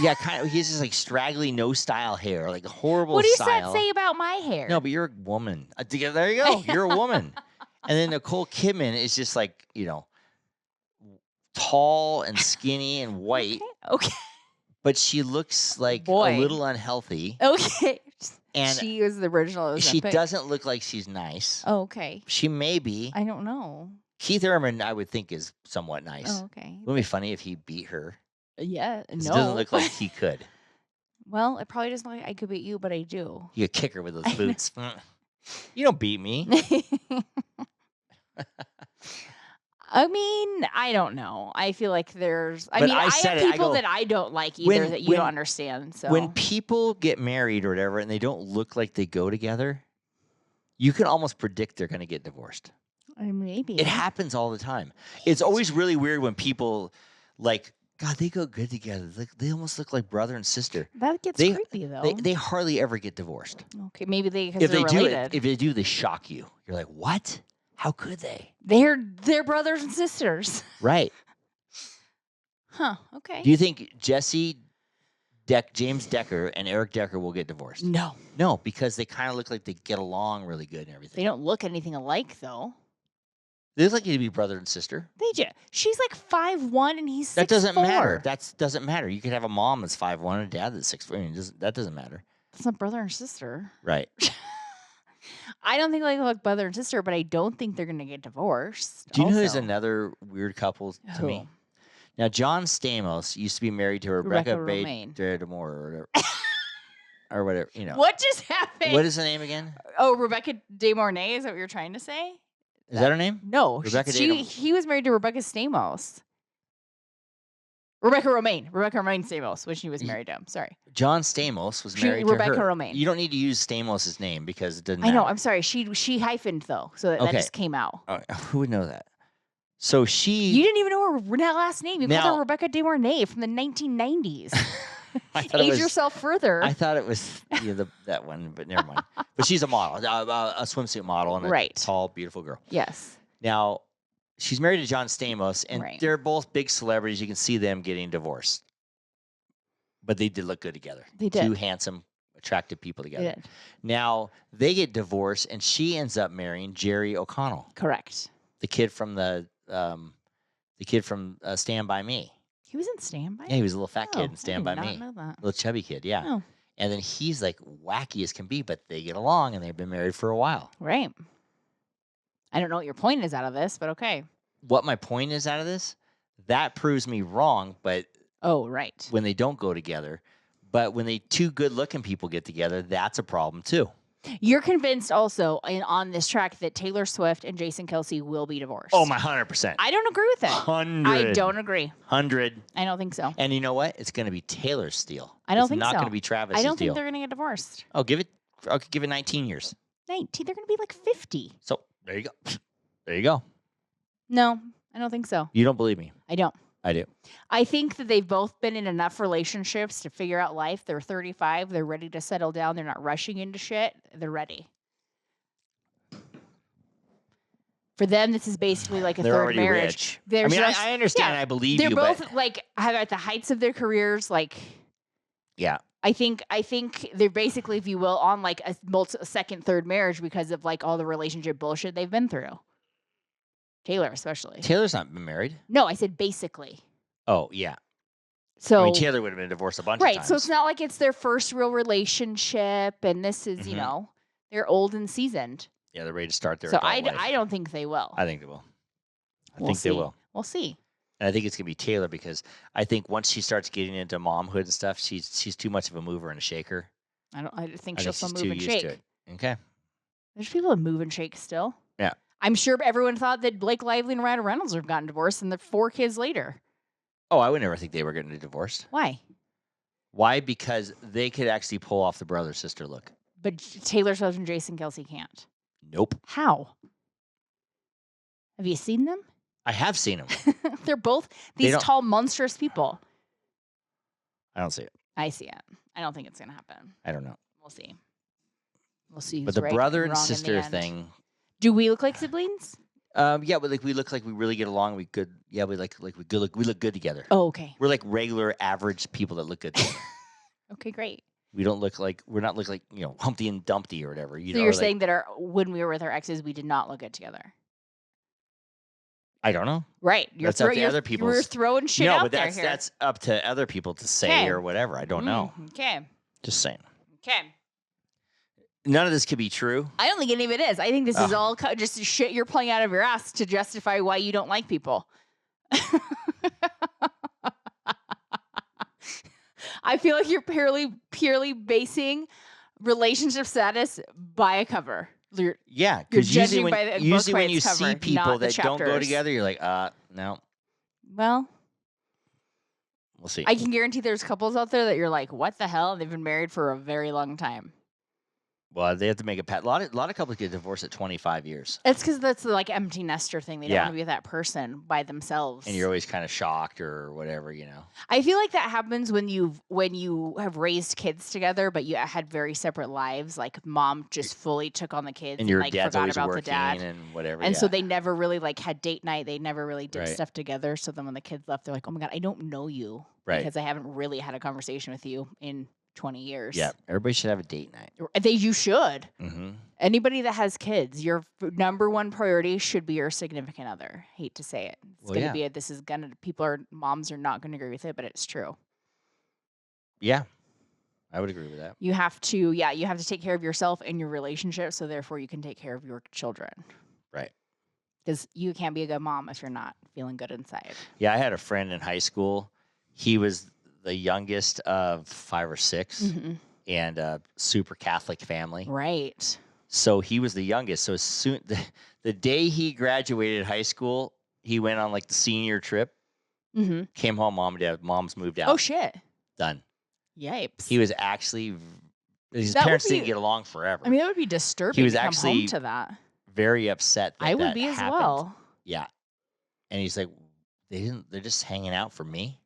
Yeah, kind of. He's just like straggly, no style hair, like a horrible. What do you style. say about my hair? No, but you're a woman. There you go. You're a woman. And then Nicole Kidman is just like, you know, tall and skinny and white. Okay. But she looks like a little unhealthy. Okay. And she was the original. She doesn't look like she's nice. Oh, okay. She may be. I don't know. Keith Urban, I would think, is somewhat nice. Oh, okay. Wouldn't it be funny if he beat her? Yeah. No. It doesn't look like he could. Well, it probably doesn't look like I could beat you, but I do. You could kick her with those boots. You don't beat me. I mean, I don't know. I feel like I have people that I don't like either that you don't understand. So when people get married or whatever and they don't look like they go together, you can almost predict they're going to get divorced. Maybe. It happens all the time. It's always really weird when people like, God, they go good together. They almost look like brother and sister. That gets creepy though. They hardly ever get divorced. Okay, maybe if they do, they shock you. You're like, what? How could they? They're brothers and sisters. Right. Huh. Okay. Do you think James Decker and Eric Decker will get divorced? No. No, because they kind of look like they get along really good and everything. They don't look anything alike though. They look like you'd be brother and sister. They do. She's like 5'1" and he's 6'4". That doesn't matter. That doesn't matter. You could have a mom that's 5'1" and a dad that's 6'4". I mean, that doesn't matter. It's not brother and sister. Right. I don't think they look brother and sister, but I don't think they're going to get divorced. Do you know who's another weird couple to me? Now, John Stamos used to be married to Rebecca Bader-Moore or whatever. You know. What just happened? What is the name again? Oh, Rebecca De Mornay. Is that what you're trying to say? Is that her name? No. He was married to Rebecca Stamos. Rebecca Romaine Stamos, when she was married to him. Sorry. John Stamos was married to Rebecca her. Romaine. You don't need to use Stamos' name because it doesn't matter. I know. I'm sorry. She hyphened though, so that just came out. Who would know that? So you didn't even know her last name. You called her Rebecca De Mornay from the 1990s. Age yourself further. I thought it was that one, but never mind. But she's a model, a swimsuit model, and a tall, beautiful girl. Yes. Now, she's married to John Stamos, and they're both big celebrities. You can see them getting divorced. But they did look good together. They did. Two handsome, attractive people together. They did. Now, they get divorced, and she ends up marrying Jerry O'Connell. Correct. The kid from Stand By Me. He was in Stand By Me? Yeah, he was a little fat kid in Stand By Me. I did not know that. Little chubby kid, yeah. Oh. And then he's like wacky as can be, but they get along, and they've been married for a while. Right. I don't know what your point is out of this, but okay. What my point is out of this, that proves me wrong, but right. When they don't go together, but when two good-looking people get together, that's a problem too. You're convinced also on this track that Taylor Swift and Jason Kelce will be divorced. Oh, my 100%. I don't agree with it. 100. I don't agree. 100. I don't think so. And you know what? It's going to be Taylor's steal. I don't think so. It's not going to be Travis's steal. I don't think they're going to get divorced. Oh, give it 19 years. 19? They're going to be like 50. So, there you go. There you go. No, I don't think so. You don't believe me? I don't. I do. I think that they've both been in enough relationships to figure out life. They're 35. They're ready to settle down. They're not rushing into shit. They're ready. For them, this is basically like a third marriage. Rich. I understand. I believe they're you. They're both but... like have at the heights of their careers. Like, yeah. I think they're basically, if you will, on like a second, third marriage because of like all the relationship bullshit they've been through. Taylor, especially. Taylor's not been married. No, I said basically. Oh yeah. So Taylor would have been divorced a bunch of times. Right. So it's not like it's their first real relationship, and this is they're old and seasoned. Yeah, they're ready to start their. So I don't think they will. I think they will. I think they will. We'll see. And I think it's gonna be Taylor because I think once she starts getting into momhood and stuff, she's too much of a mover and a shaker. I think she'll still move and shake. Okay. There's people that move and shake still. Yeah. I'm sure everyone thought that Blake Lively and Ryan Reynolds have gotten divorced, and they're 4 kids later. Oh, I would never think they were getting divorced. Why? Why? Because they could actually pull off the brother-sister look. But Taylor Swift and Jason Kelce can't. Nope. How? Have you seen them? I have seen them. They're both these tall, monstrous people. I don't see it. I see it. I don't think it's going to happen. I don't know. We'll see. We'll see. But the brother and sister thing. Do we look like siblings? Yeah, but like we look like we really get along. We good. Yeah, we we look good together. Oh, okay. We're like regular, average people that look good together. Okay, great. We're not look like Humpty and Dumpty or whatever. So you're saying that when we were with our exes, we did not look good together. I don't know. Right. That's up to other people. We're throwing shit out there. No, but that's up to other people to say or whatever. I don't know. Okay. Just saying. Okay. None of this could be true. I don't think any of it is. I think this is all just shit you're pulling out of your ass to justify why you don't like people. I feel like you're purely basing relationship status by a cover. Yeah, because usually when you cover, see people that don't go together, you're like, no. Well, we'll see. I can guarantee there's couples out there that you're like, what the hell? They've been married for a very long time. Well, they have to make a lot of couples get divorced at 25 years. It's because that's the empty nester thing. They don't want to be with that person by themselves. And you're always kind of shocked or whatever, I feel like that happens when you have raised kids together, but you had very separate lives. Like mom just fully took on the kids, and your forgot dad's always about working the dad, and whatever. And so they never really had date night. They never really did Right. stuff together. So then when the kids left, they're like, "Oh my god, I don't know you," Right. because I haven't really had a conversation with you in 20 years. Yeah, everybody should have a date night. You should. Mm-hmm. Anybody that has kids, your number one priority should be your significant other. Hate to say it. It's going to be moms are not going to agree with it, but it's true. Yeah, I would agree with that. You have to take care of yourself and your relationship, so therefore you can take care of your children. Right. Because you can't be a good mom if you're not feeling good inside. Yeah, I had a friend in high school. He was the youngest of 5 or 6 and a super Catholic family. Right. So he was the youngest. So soon, the day he graduated high school, he went on the senior trip, came home, mom's moved out. Oh, shit. Done. Yipes. He was actually, his parents didn't get along forever. I mean, that would be disturbing. He was to actually come home to that. very upset that I would that be happened. as well. Yeah. And he's like, they're just hanging out for me.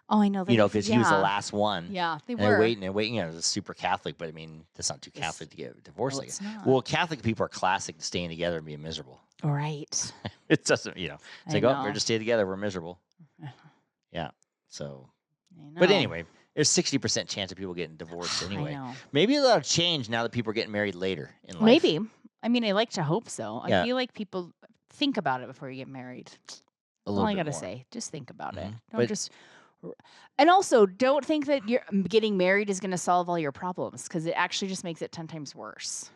Oh, I know. Because he was the last one. Yeah, they were. They're waiting and waiting. It's super Catholic, but I mean, that's not too Catholic to get divorced. It's not. Well, Catholic people are classic to staying together and being miserable. Right. It doesn't, it's like, we're just staying together. We're miserable. Yeah. So, but anyway, there's 60% chance of people getting divorced anyway. I know. Maybe that'll change now that people are getting married later in life. Maybe. I mean, I like to hope so. I feel like people think about it before you get married. All I got to say, just think about it. Don't just... And also, don't think that getting married is going to solve all your problems, because it actually just makes it 10 times worse.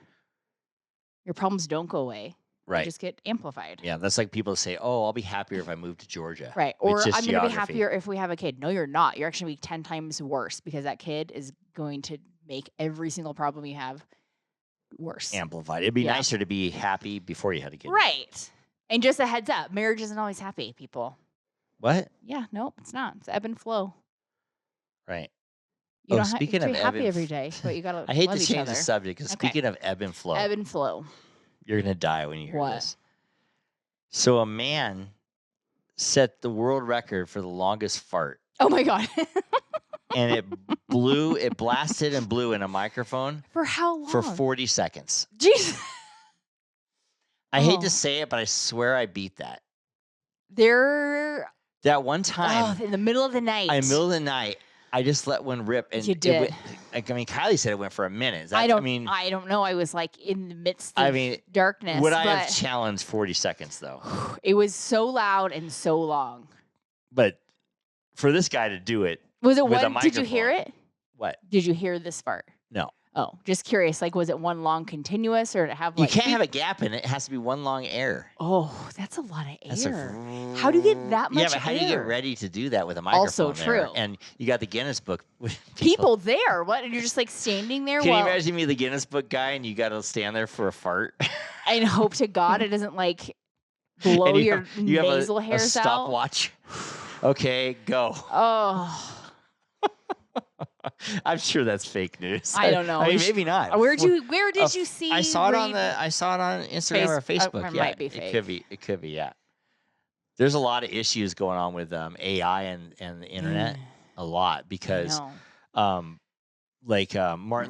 Your problems don't go away. Right. They just get amplified. Yeah, that's like people say, "Oh, I'll be happier if I move to Georgia." Right. Or I'm going to be happier if we have a kid. No, you're not. You're actually going to be 10 times worse, because that kid is going to make every single problem you have worse. Amplified. It'd be nicer to be happy before you had a kid. Right. And just a heads up, marriage isn't always happy, people. What? Yeah, nope, it's not. It's ebb and flow. Right. You don't speaking have of to be happy every day, but you gotta. I hate love to each change other. the subject, because speaking of ebb and flow, you're gonna die when you hear this. So a man set the world record for the longest fart. Oh my god! And it blasted and blew in a microphone. For how long? For 40 seconds. Jesus. I hate to say it, but I swear I beat that. That one time. Oh, in the middle of the night. In the middle of the night, I just let one rip. And you did. Kylie said it went for a minute. I don't know. I was in the midst of darkness. Would I have challenged 40 seconds, though? It was so loud and so long. But for this guy to do it. Was it one? Did you hear it? What? Did you hear this fart? No. Oh, just curious. Was it one long continuous, or did it have you can't have a gap in it. It has to be one long air. Oh, that's a lot of air. How do you get that much air? Yeah, but how do you get ready to do that with a microphone? Also true. And you got the Guinness Book. People there. What? And you're just standing there? Can you imagine me, the Guinness Book guy, and you got to stand there for a fart? And hope to God it doesn't blow your nasal hairs a stopwatch. Okay, go. Oh. I'm sure that's fake news. I don't know. I mean, maybe not. Where did you see? I saw it on Instagram or Facebook. It Yeah, might be fake. It could be. Yeah. There's a lot of issues going on with AI and the internet. A lot because, Martin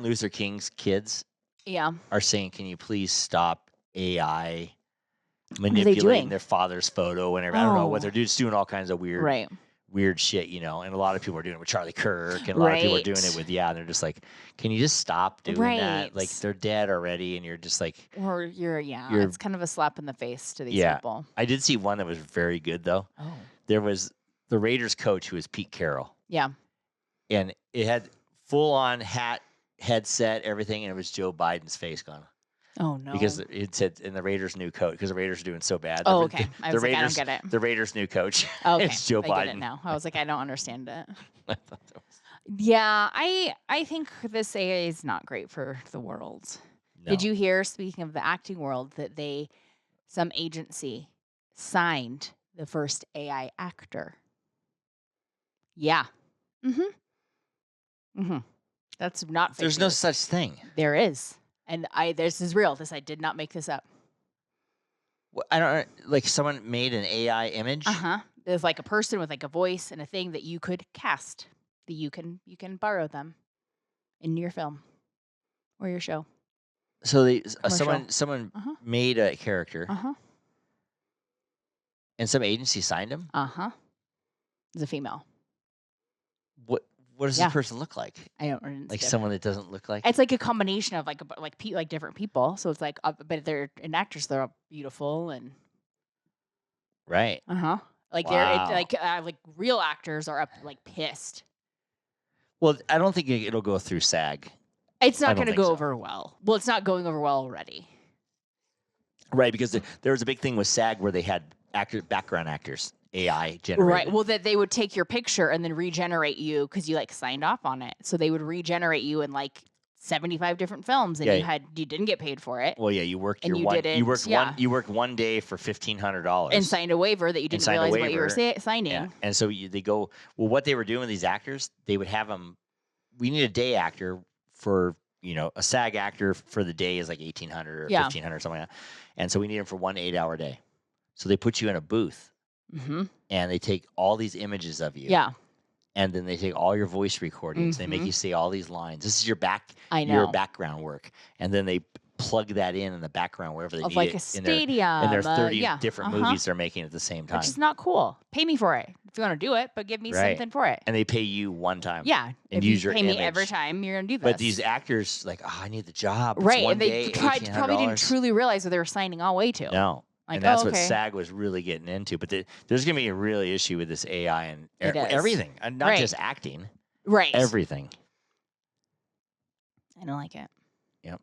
Luther King's kids. Yeah. Are saying, can you please stop AI manipulating their father's photo and everything? I don't know what they're doing. Just doing all kinds of weird shit, And a lot of people are doing it with Charlie Kirk, and a lot of people are doing it with and they're just like, can you just stop doing that? Like they're dead already, and you're just like, or you're it's kind of a slap in the face to these people. I did see one that was very good though. Oh, there was the Raiders coach who was Pete Carroll. Yeah, and it had full on hat, headset, everything, and it was Joe Biden's face gone. Oh no! Because it said in the Raiders' new coach, because the Raiders are doing so bad. Oh, okay. I was like, Raiders, I don't get it. The Raiders' new coach. Okay, it's Joe Biden. I get it now. I was like, I don't understand it. Yeah, I think this AI is not great for the world. No. Did you hear? Speaking of the acting world, that some agency signed the first AI actor. Yeah. That's not fake There's news. no such thing. There is. And this is real. I did not make this up. Well, I don't like someone made an AI image. There's like a person with like a voice and a thing that you could cast. That you can borrow them in your film or your show. So someone made a character. And some agency signed him. It's a female. What does this person look like? I don't know. Like someone that doesn't look like. It's like a combination of like different people. So it's like, but they're in actors. They're all beautiful and. Right. Like they're real actors are pissed. Well, I don't think it'll go through SAG. It's not going to go over well. Well, it's not going over well already. Right, because there was a big thing with SAG where they had background actors. AI generated. Right. Well, that they would take your picture and then regenerate you because you signed off on it. So they would regenerate you in 75 different films, and you didn't get paid for it. Well, yeah, you worked and you worked one day for $1,500 and signed a waiver that you didn't realize what you were signing. Yeah. And so they go, well, what they were doing with these actors, they would have them. We need a day actor for a SAG actor for the day is like $1,800 or $1,500 something like that, and so we need them for 1 8-hour day. So they put you in a booth. And they take all these images of you. Yeah. And then they take all your voice recordings. They make you say all these lines. This is your your background work. And then they plug that in the background wherever they need a it. stadium. In their 30 different movies they're making at the same time. Which is not cool. Pay me for it if you want to do it, but give me something for it. And they pay you one time. Yeah. And use your pay image. me every time you're going to do this. But these actors I need the job. It's right. one And they day, probably didn't truly realize what they were signing away to. No. And that's what SAG was really getting into. But there's going to be a real issue with this AI and everything, and not just acting. Right. Everything. I don't like it. Yep.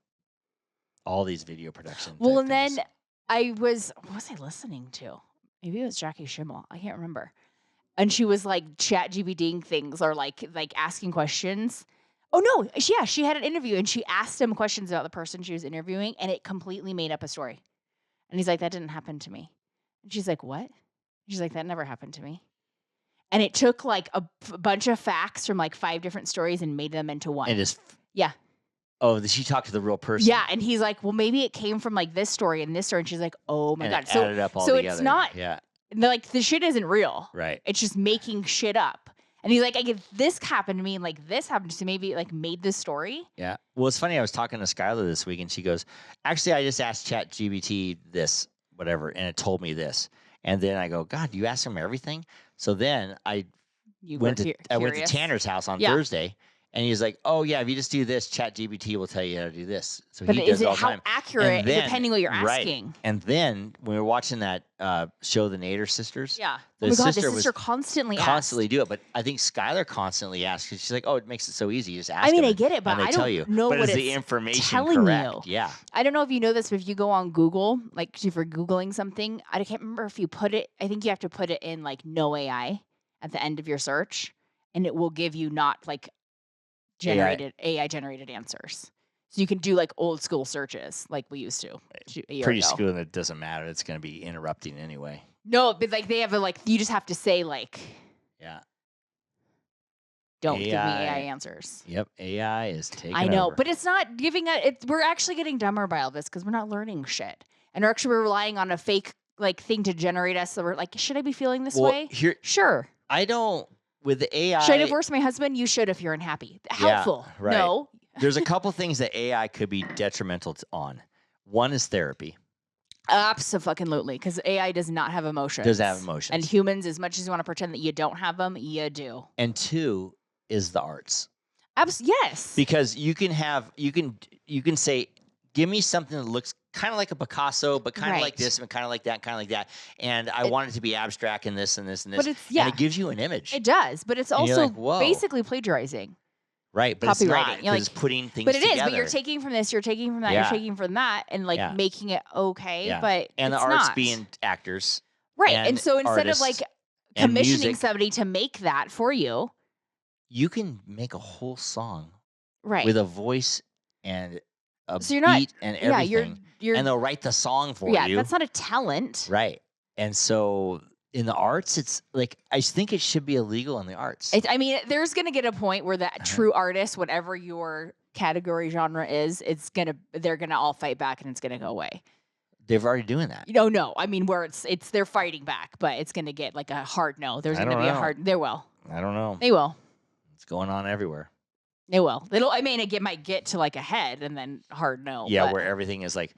All these video productions. Well, and then what was I listening to? Maybe it was Jackie Schimmel. I can't remember. And she was chat GPTing things or like asking questions. Oh no, she had an interview and she asked him questions about the person she was interviewing, and it completely made up a story. And he's like, that didn't happen to me. And she's like, what? She's like, that never happened to me. And it took a bunch of facts from 5 different stories and made them into one. And just yeah. Oh, she talked to the real person. Yeah, and he's like, well, maybe it came from this story and this story. And she's like, oh my god. So added up all together. It's not. Yeah. The shit isn't real. Right. It's just making shit up. And he's like, if this happened to me and this happened to me, maybe it made this story. Yeah. Well, it's funny. I was talking to Skylar this week, and she goes, actually, I just asked ChatGPT this, whatever, and it told me this. And then I go, God, you asked him everything? So then I went to Tanner's house on Thursday, and he's like, oh, yeah, if you just do this, ChatGPT will tell you how to do this. So but he does it all the how time. accurate, depending what you're asking? Right. And then when we were watching that show, The Nader Sisters, the sister constantly do it. But I think Skylar constantly asks, because she's like, oh, it makes it so easy. You just ask I mean, them I get it, but I don't know what it's the information telling correct? You. Yeah. I don't know if you know this, but if you go on Google, if you're Googling something, I can't remember if you put it, I think you have to put it in no AI at the end of your search, and it will give you not AI generated answers. So you can do old school searches like we used to a year Pretty ago. school, and it doesn't matter. It's going to be interrupting anyway. No, but they have you just have to say yeah. Don't give me AI answers. Yep, AI is taking I know, over. but it's not giving we're actually getting dumber by all this because we're not learning shit. And we're relying on a fake thing to generate us. So we're like, should I be feeling this way? Sure. I don't, with the AI. Should I divorce my husband? You should if you're unhappy. Helpful. Yeah, right. No. There's a couple things that AI could be detrimental on. One is therapy. Absolutely, because AI does not have emotions. Doesn't have emotions. And humans, as much as you want to pretend that you don't have them, you do. And two is the arts. Yes. Because you can say, give me something that looks kind of like a Picasso, but kind of like this and kind of like that, kind of like that. And I want it to be abstract and this and this and this. But and it gives you an image. It does, but it's also basically plagiarizing. Right, but it's not. It's putting things together. But it is, but you're taking from this, you're taking from that, you're taking from that, and making it okay, but and it's the arts not. being actors. Right, and so instead of commissioning somebody to make that for you, you can make a whole song with a voice and a beat and everything. You're, and they'll write the song for you. Yeah, that's not a talent. Right. And so in the arts, it's like, I think it should be illegal in the arts. There's going to get a point where that true artist, whatever your category genre is, they're going to all fight back and it's going to go away. They've already doing that. No. I mean, where they're fighting back, but it's going to get like a hard no. There's going to be a hard, they will. I don't know. They will. It's going on everywhere. They will. It might get to like a head and then hard no. Yeah, where everything is like,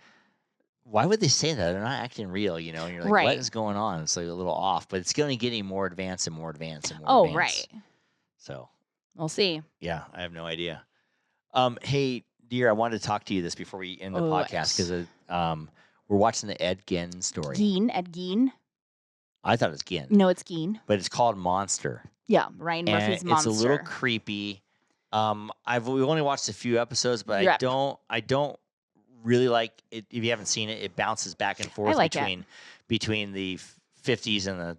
why would they say that? They're not acting real, and you're like, what is going on? It's like a little off, but it's going to get more advanced and more advanced and more advanced. Right. So we'll see. Yeah, I have no idea. Hey, dear, I wanted to talk to you this before we end the podcast because we're watching the Ed Gein story. Ed Gein. I thought it was Gein. No, it's Gein. But it's called Monster. Yeah, Ryan Murphy's Monster. It's a little creepy. We've only watched a few episodes, but I don't really like it. If you haven't seen it, it bounces back and forth between the 50s and the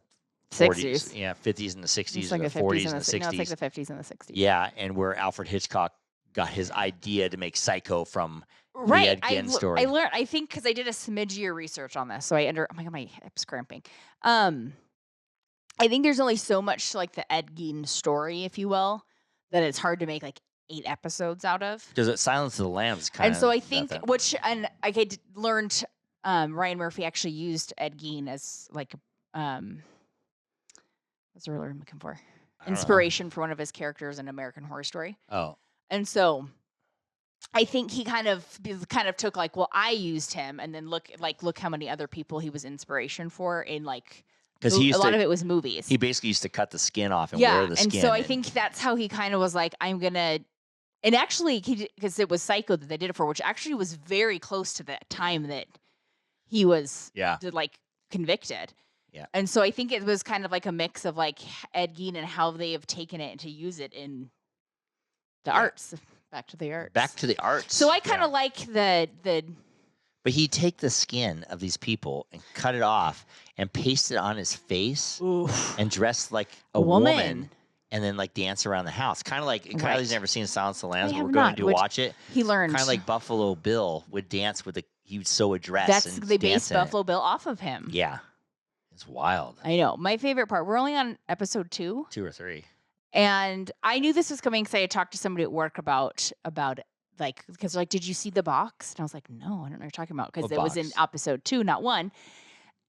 40s. Yeah, 50s and the 60s, it's like the 40s and the 60s. No, it's like the 50s and the 60s. Yeah, and where Alfred Hitchcock got his idea to make Psycho from the Ed Gein story. I learned, I think, because I did a smidge of research on this, so oh my God, my hip's cramping. I think there's only so much like the Ed Gein story, if you will, that it's hard to make like 8 episodes out of. Because it Silence of the Lambs kind of. And so I think, I learned Ryan Murphy actually used Ed Gein as like, what's the word I'm looking for? Inspiration for one of his characters in American Horror Story. Oh. And so I think he kind of took like, well, I used him, and then look how many other people he was inspiration for in like. Because a lot of it was movies. He basically used to cut the skin off and wear the skin. And so I think that's how he kind of was like, I'm going to... And actually, because it was Psycho that they did it for, which actually was very close to the time that he was convicted. Yeah. And so I think it was kind of like a mix of like Ed Gein and how they have taken it to use it in the arts. Back to the arts. So I kind of like the... But he'd take the skin of these people and cut it off and paste it on his face and dress like a woman and then like dance around the house. Kind of like Kylie's never seen Silence of the Lambs, but we're going to watch it. He learned. Kind of like Buffalo Bill would dance with he would sew a dress. They based Buffalo Bill off of him. Yeah. It's wild. I know. My favorite part, we're only on episode 2. 2 or 3. And I knew this was coming because I had talked to somebody at work about it. Like, because they're like, did you see the box? And I was like, no, I don't know what you're talking about. Because it was in episode 2, not 1.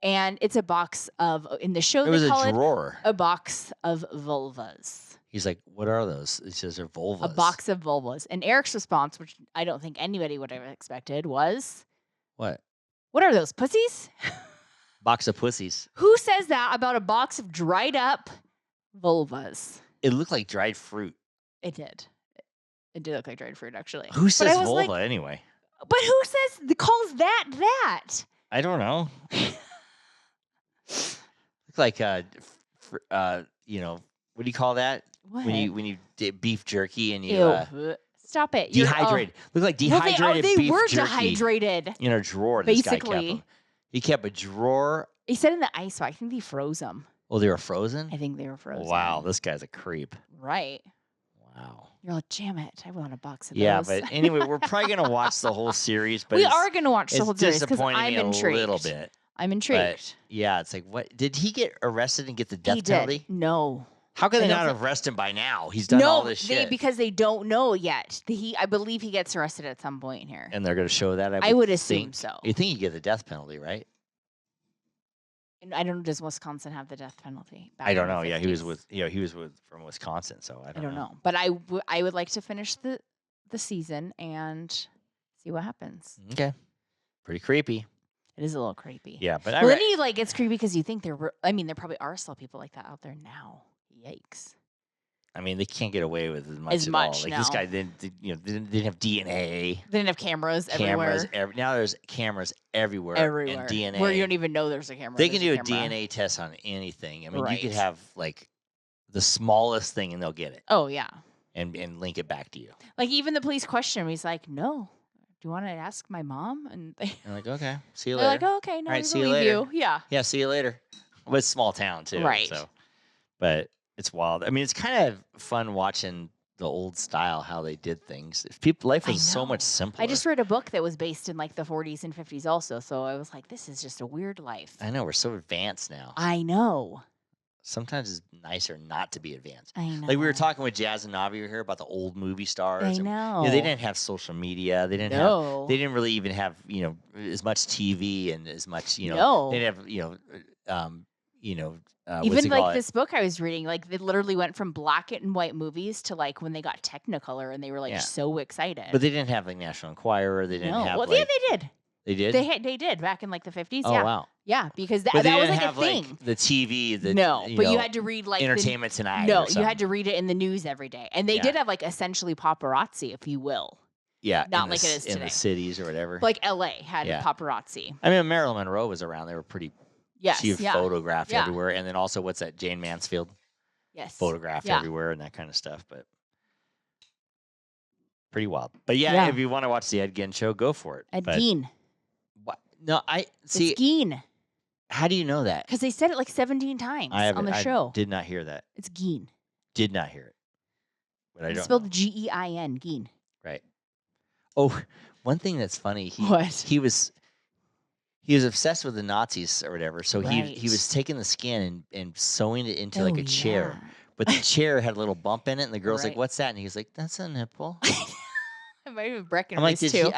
And it's a box of, in the show, they call it a box of vulvas. He's like, what are those? He says they're vulvas. A box of vulvas. And Eric's response, which I don't think anybody would have expected, was, what? What are those, pussies? Box of pussies. Who says that about a box of dried up vulvas? It looked like dried fruit. It did. It did look like dried fruit, actually. Who says vulva anyway? But who calls that? I don't know. Look like what do you call that? What? When you did beef jerky and you stop it. Dehydrated. Look like dehydrated beef jerky. They were dehydrated in a drawer. Basically. This guy kept them. He kept a drawer. He said in the ice box. I think he froze them. Oh, they were frozen? I think they were frozen. Wow, this guy's a creep. Right. Wow. You're like, damn it, I want a box of those. Yeah, but anyway, we're probably going to watch the whole series. But we are going to watch the whole series because disappointing I'm me intrigued. a little bit. I'm intrigued. But yeah, it's like, what? Did he get arrested and get the death penalty? No. How could they I don't not think- arrest him by now? He's done all this shit. because they don't know yet. I believe he gets arrested at some point here. And they're going to show that. I would assume so. You think you get the death penalty, right? And I don't know. Does Wisconsin have the death penalty? I don't know. The Yeah, he was 50s? from Wisconsin, so I I don't don't know. know. But I would like to finish the season and see what happens. Okay. Pretty creepy. It is a little creepy. Yeah, but Well, then it's creepy because you think there probably are still people like that out there now. Yikes. I mean, they can't get away with as much As at much, all. Like no. this guy didn't have DNA. They didn't have cameras everywhere. Now there's cameras everywhere. Everywhere. And DNA. Where you don't even know there's a camera. They can do There's a camera. DNA test on anything. I mean, you Right. could have like the smallest thing and they'll get it Oh, yeah. and link it back to you. Like even the police question him. He's like, no. Do you want to ask my mom? And I'm like, okay, see you they're later. like, oh, okay, no, All right, we see you believe later. you. Yeah. Yeah, see you later. Well, it's a small town too. Right. So, but it's wild. I mean, it's kind of fun watching the old style, how they did things. Life I was so know. much simpler. I just read a book that was based in like the 40s and 50s also. So I was like, this is just a weird life. I know we're so advanced now. I know. Sometimes it's nicer not to be advanced. I know. Like we were talking with Jazz and Navi here about the old movie stars. I and, know. you know, they didn't have social media. They didn't have. No. They didn't really even have as much TV and as much No. They didn't have what's Even it called? like this book I was reading, like they literally went from black and white movies to like when they got Technicolor and they were like Yeah. so excited. But they didn't have like National Enquirer. They didn't no. have. Well, like, yeah, they did. They did. They did back in like the 50s. Oh yeah. wow. Yeah, because that But they was didn't like a have thing. like the TV. No, but you had to read like Entertainment Tonight. No, or you had something. to read it in the news every day, and they Yeah. did have like essentially paparazzi, if you will. Yeah, not in like the, it is in today. the cities or whatever. Like L.A. had Yeah. paparazzi. I mean, Marilyn Monroe was around. They were pretty. Yes, She yeah, photographed Yeah. everywhere, and then also what's that? Jane Mansfield yes, photographed Yeah. everywhere and that kind of stuff. But pretty wild. But yeah, Yeah. if you want to watch the Ed Gein show, go for it. Ed But Gein. what? No, I see. It's Gein How do you know that? because they said it like 17 times on the show. Did not hear that. It's Gein. Did not hear it. But I It's don't. spelled know. Gein. Gein. Right. Oh, one thing that's funny. What? He was obsessed with the Nazis or whatever. So he Right. was taking the skin and sewing it into like Oh, a chair. yeah. But the chair had a little bump in it, and the girl's like, Right. "What's that?" And he's like, "That's a nipple." I might even Breckenridge I'm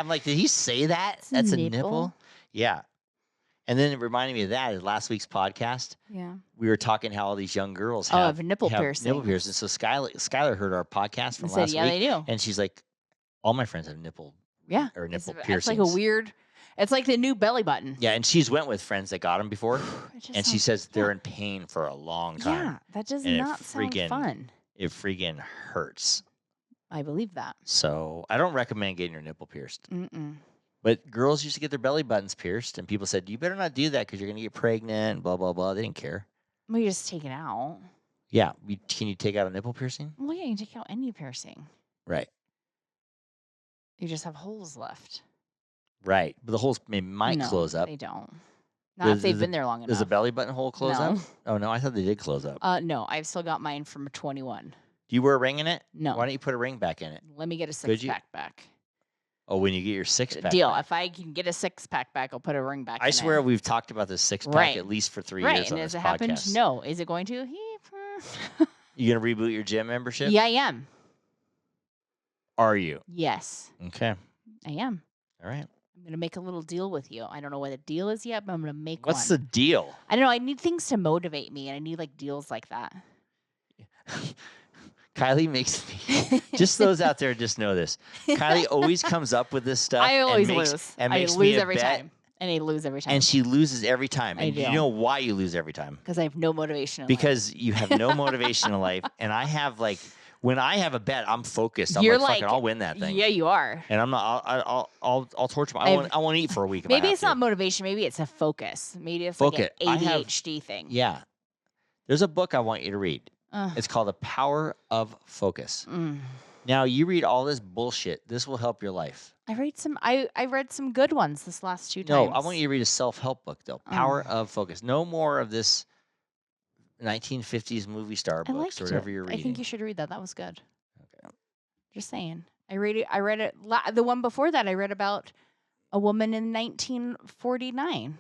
like, too. did he say that? It's a That's a nipple. nipple. Yeah. And then it reminded me of that is last week's podcast. Yeah. We were talking how all these young girls Oh, have have nipple piercing. Nipple piercing. So Skylar heard our podcast from They said, last yeah, week, they do. and she's like, "All my friends have nipple." Yeah. Or nipple It's like a piercings. weird. It's like the new belly button. Yeah, and she's went with friends that got them before, It just and she sounds- says they're in pain for a long time. Yeah, that does And it not sound freaking- fun. It freaking hurts. I believe that. So I don't recommend getting your nipple pierced. Mm-mm. But girls used to get their belly buttons pierced, and people said, "You better not do that because you're gonna get pregnant." And blah blah blah. They didn't care. Well, you just take it out. Yeah, can you take out a nipple piercing? Well, yeah, you can take out any piercing. Right, You just have holes left. right. But the holes might No, close up. They don't. Not if Does they've the- been there long enough. Does the belly button hole close No. up? Oh no, I thought they did close up. No, I've still got mine from 21. Do you wear a ring in it? No. Why don't you put a ring back in it? Let me get a Could you? 6-pack back. Oh, when you get your 6-pack. Deal. back. If I can get a 6-pack back, I'll put a ring back. I in swear it. we've talked about this 6-pack Right. at least for 3 Right, years and on has this it happened? podcast. No. Is it going to? You gonna reboot your gym membership? Yeah, I am. Are you? Yes, Okay. I am. All right. I'm gonna make a little deal with you. I don't know what the deal is yet, but I'm gonna make What's one. the deal? I don't know. I need things to motivate me, and I need like deals like that. Kylie makes me. Just those out there, just know this. Kylie always comes up with this stuff. I always and makes, lose. And I makes lose me a every bet, time, and I lose every time. and she loses every time. I And do. you know why you lose every time? Because I have no motivation. In Because you have no motivation in life, and I have like when I have a bet, I'm focused. I'm You're like, fucking, like- I'll win that life. thing. Yeah, you are. And I'm not. I'll torture. I've- I won't eat for a week. If I Maybe have it's to. not motivation. Maybe it's a focus. Maybe it's Focus. like I an have- ADHD thing. Yeah. There's a book I want you to read. Ugh. It's called The Power of Focus. Mm. Now you read all this bullshit. This will help your life. I read some good ones this last 2 No, times. I want you to read a self-help book though. Power of Focus. No more of this 1950s movie star I books liked or whatever it. you're I reading. think you should read that. That was good. Okay. Just saying. I read it. The one before that, I read about a woman in 1949.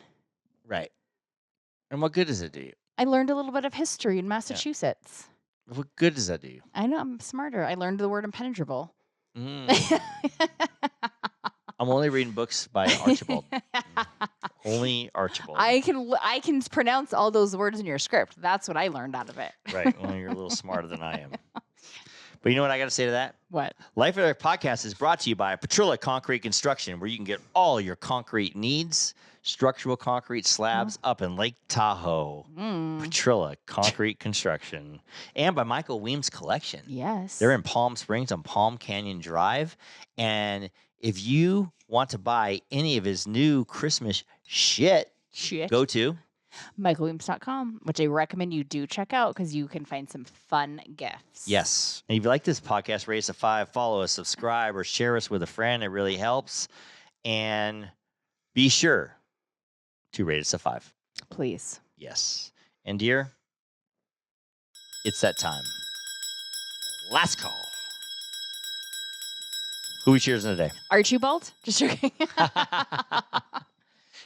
Right. And what good does it do you? I learned a little bit of history in Massachusetts. What good does that do you? I know I'm smarter. I learned the word impenetrable. Mm. I'm only reading books by Archibald. Only Archibald. I can pronounce all those words in your script. That's what I learned out of it. Right. Well, you're a little smarter than I am. But you know what I got to say to that? What? Life of Eric podcast is brought to you by Petrilla Concrete Construction, where you can get all your concrete needs. Structural concrete slabs up in Lake Tahoe. Petrilla Concrete Construction. And by Michael Weems Collection. Yes. They're in Palm Springs on Palm Canyon Drive. And if you want to buy any of his new Christmas shit, go to michaelweems.com, which I recommend you do check out because you can find some fun gifts. Yes. And if you like this podcast, rate us a 5, follow us, subscribe, or share us with a friend. It really helps. And be sure to rate us a 5. Please. Yes. And dear, it's that time. Last call. Who we cheersing today? Archibald? Just joking.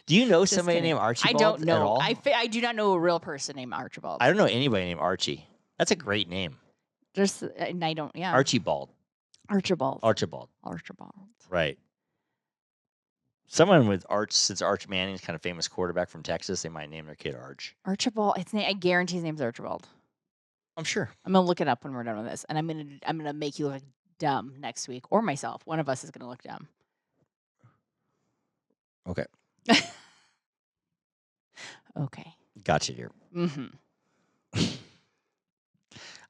Do you know Just somebody kidding. named Archibald? I don't know. At all? I do not know a real person named Archibald. I don't know anybody named Archie. That's a great name. Just and I don't. Yeah. Archibald. Archibald. Archibald. Archibald. Right. Someone with since Arch Manning's kind of famous quarterback from Texas, they might name their kid Arch. Archibald. I guarantee his name's Archibald. I'm sure. I'm gonna look it up when we're done with this, and I'm gonna make you look dumb next week, or myself. One of us is gonna look dumb. Okay. Okay. Gotcha, dear. Mm-hmm.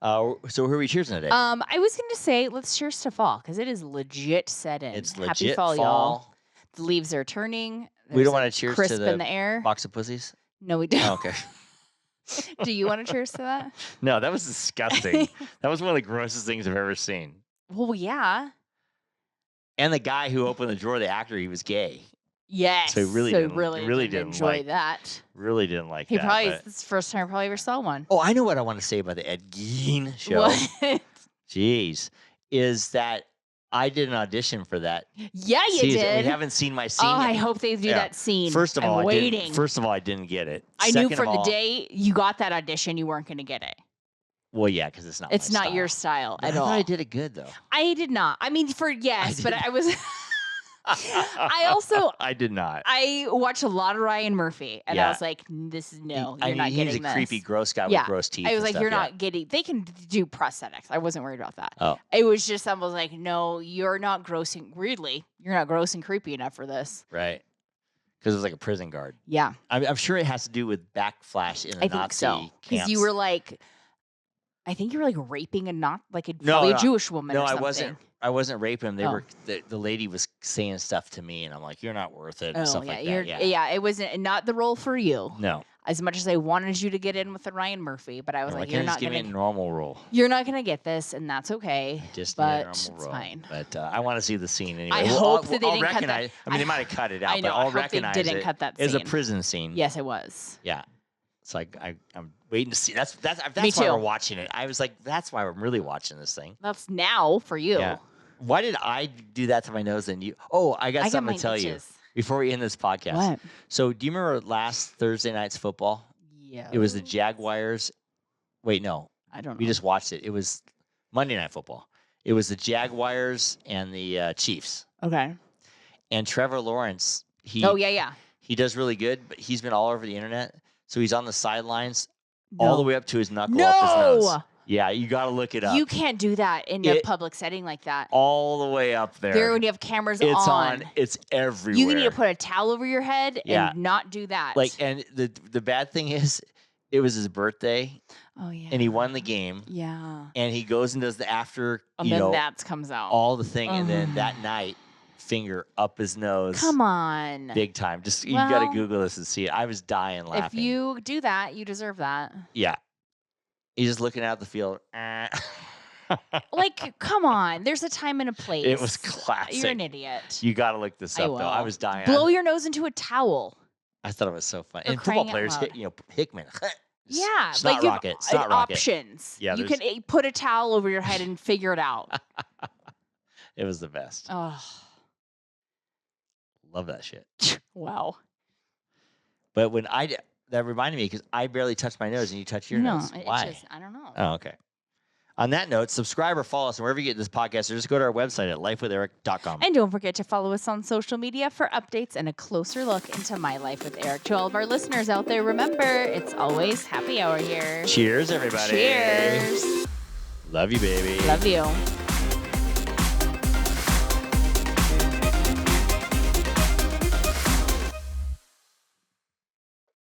So who are we cheersing today? I was gonna say let's cheers to fall because it is legit set in. It's Happy legit fall, y'all. The leaves are turning. We don't There's want to cheers crisp to the in the air. box of pussies? No, we don't. Oh, okay. Do you want to cheers to that? No, that was disgusting. That was one of the grossest things I've ever seen. Well, yeah. And the guy who opened the drawer, the actor, he was gay. Yes. So he really didn't enjoy like that. Really didn't like He that. probably but- this is the first time I probably ever saw one. Oh, I know what I want to say about the Ed Gein show. What? Jeez. Is that I did an audition for that Yeah, you season. did. We haven't seen my scene Oh, yet. I hope they do Yeah. that scene. First of all, I'm waiting. I didn't get it. I knew Second from of the all- day you got that audition, you weren't going to get it. Well, yeah, because it's not. It's my not style. your style But at I all. thought I did it good though. I did not. I mean, but I was. I I did not. I watched a lot of Ryan Murphy, and I Yeah. was like, "This is no, I you're not mean, getting he's a this." creepy, gross guy Yeah. with gross teeth. I was and like, stuff, "You're yeah. not getting." They can do prosthetics. I wasn't worried about that. Oh. It was just I was like, "No, you're not gross and weirdly, you're not gross and creepy enough for this." Right. Because it was like a prison guard. Yeah, I'm sure it has to do with backflash in the I think Nazi so camps. because you were like, I think you were like raping a probably No, a Jewish woman. No, or I something. wasn't raping him. Oh. The lady was saying stuff to me, and I'm like, "You're not worth it," and Oh stuff yeah, like that. yeah. It wasn't not the role for you. No. As much as I wanted you to get in with the Ryan Murphy, but I was Why like, can't "You're you not just give me a gonna, normal role. you're not gonna get this, and that's okay." Just but need a normal it's role. fine. But I want to see the scene anyway. I Well, hope that they I'll didn't cut that- recognize. I mean, they might have cut it out, I know. but I I'll hope they recognize didn't it cut that as a scene. prison scene. Yes, it was. Yeah. It's like I'm waiting to see. That's Me why too. we're watching it. I was like, that's why I'm really watching this thing. That's now for you. Yeah. Why did I do that to my nose and you? Oh, I got I something my to tell you itches. before we end this podcast. What? So, do you remember last Thursday night's football? Yeah. It was the Jaguars. Wait, no, I don't know. we just watched it. It was Monday Night Football. It was the Jaguars and the Chiefs. Okay. And Trevor Lawrence, Oh yeah. he does really good, but he's been all over the internet. So he's on the sidelines all the way up to his knuckle up his nose. Yeah, you got to look it up. You can't do that in a public setting like that. All the way up there. There when you have cameras It's on. It's everywhere. You need to put a towel over your head Yeah. and not do that. Like, and the bad thing is, it was his birthday, oh yeah. and he won the game, Yeah. and he goes and does the after, And you then know, that comes out. all the thing, and then Ugh. that night, finger up his nose. Come on. Big time. Just you got Well, to Google this and see it. I was dying laughing. If you do that, you deserve that. Yeah. He's just looking out the field. Like, come on. There's a time and a place. It was classic. You're an idiot. You got to look this I up, though. I will. was dying. Blow your nose into a towel. I thought it was so fun. For And football crying out players loud. hit, Hickman. Yeah. It's like not you rocket. have It's not rocket. options. Yeah, You there's- can put a towel over your head and figure it out. It was the best. Oh, Love that shit. wow. But when that reminded me because I barely touched my nose and you touched your nose. It Why? just, I don't know. Oh, okay. On that note, subscribe or follow us wherever you get this podcast, or just go to our website at lifewitheric.com. And don't forget to follow us on social media for updates and a closer look into my life with Eric. To all of our listeners out there, remember, it's always happy hour here. Cheers, everybody. Cheers. Love you, baby. Love you.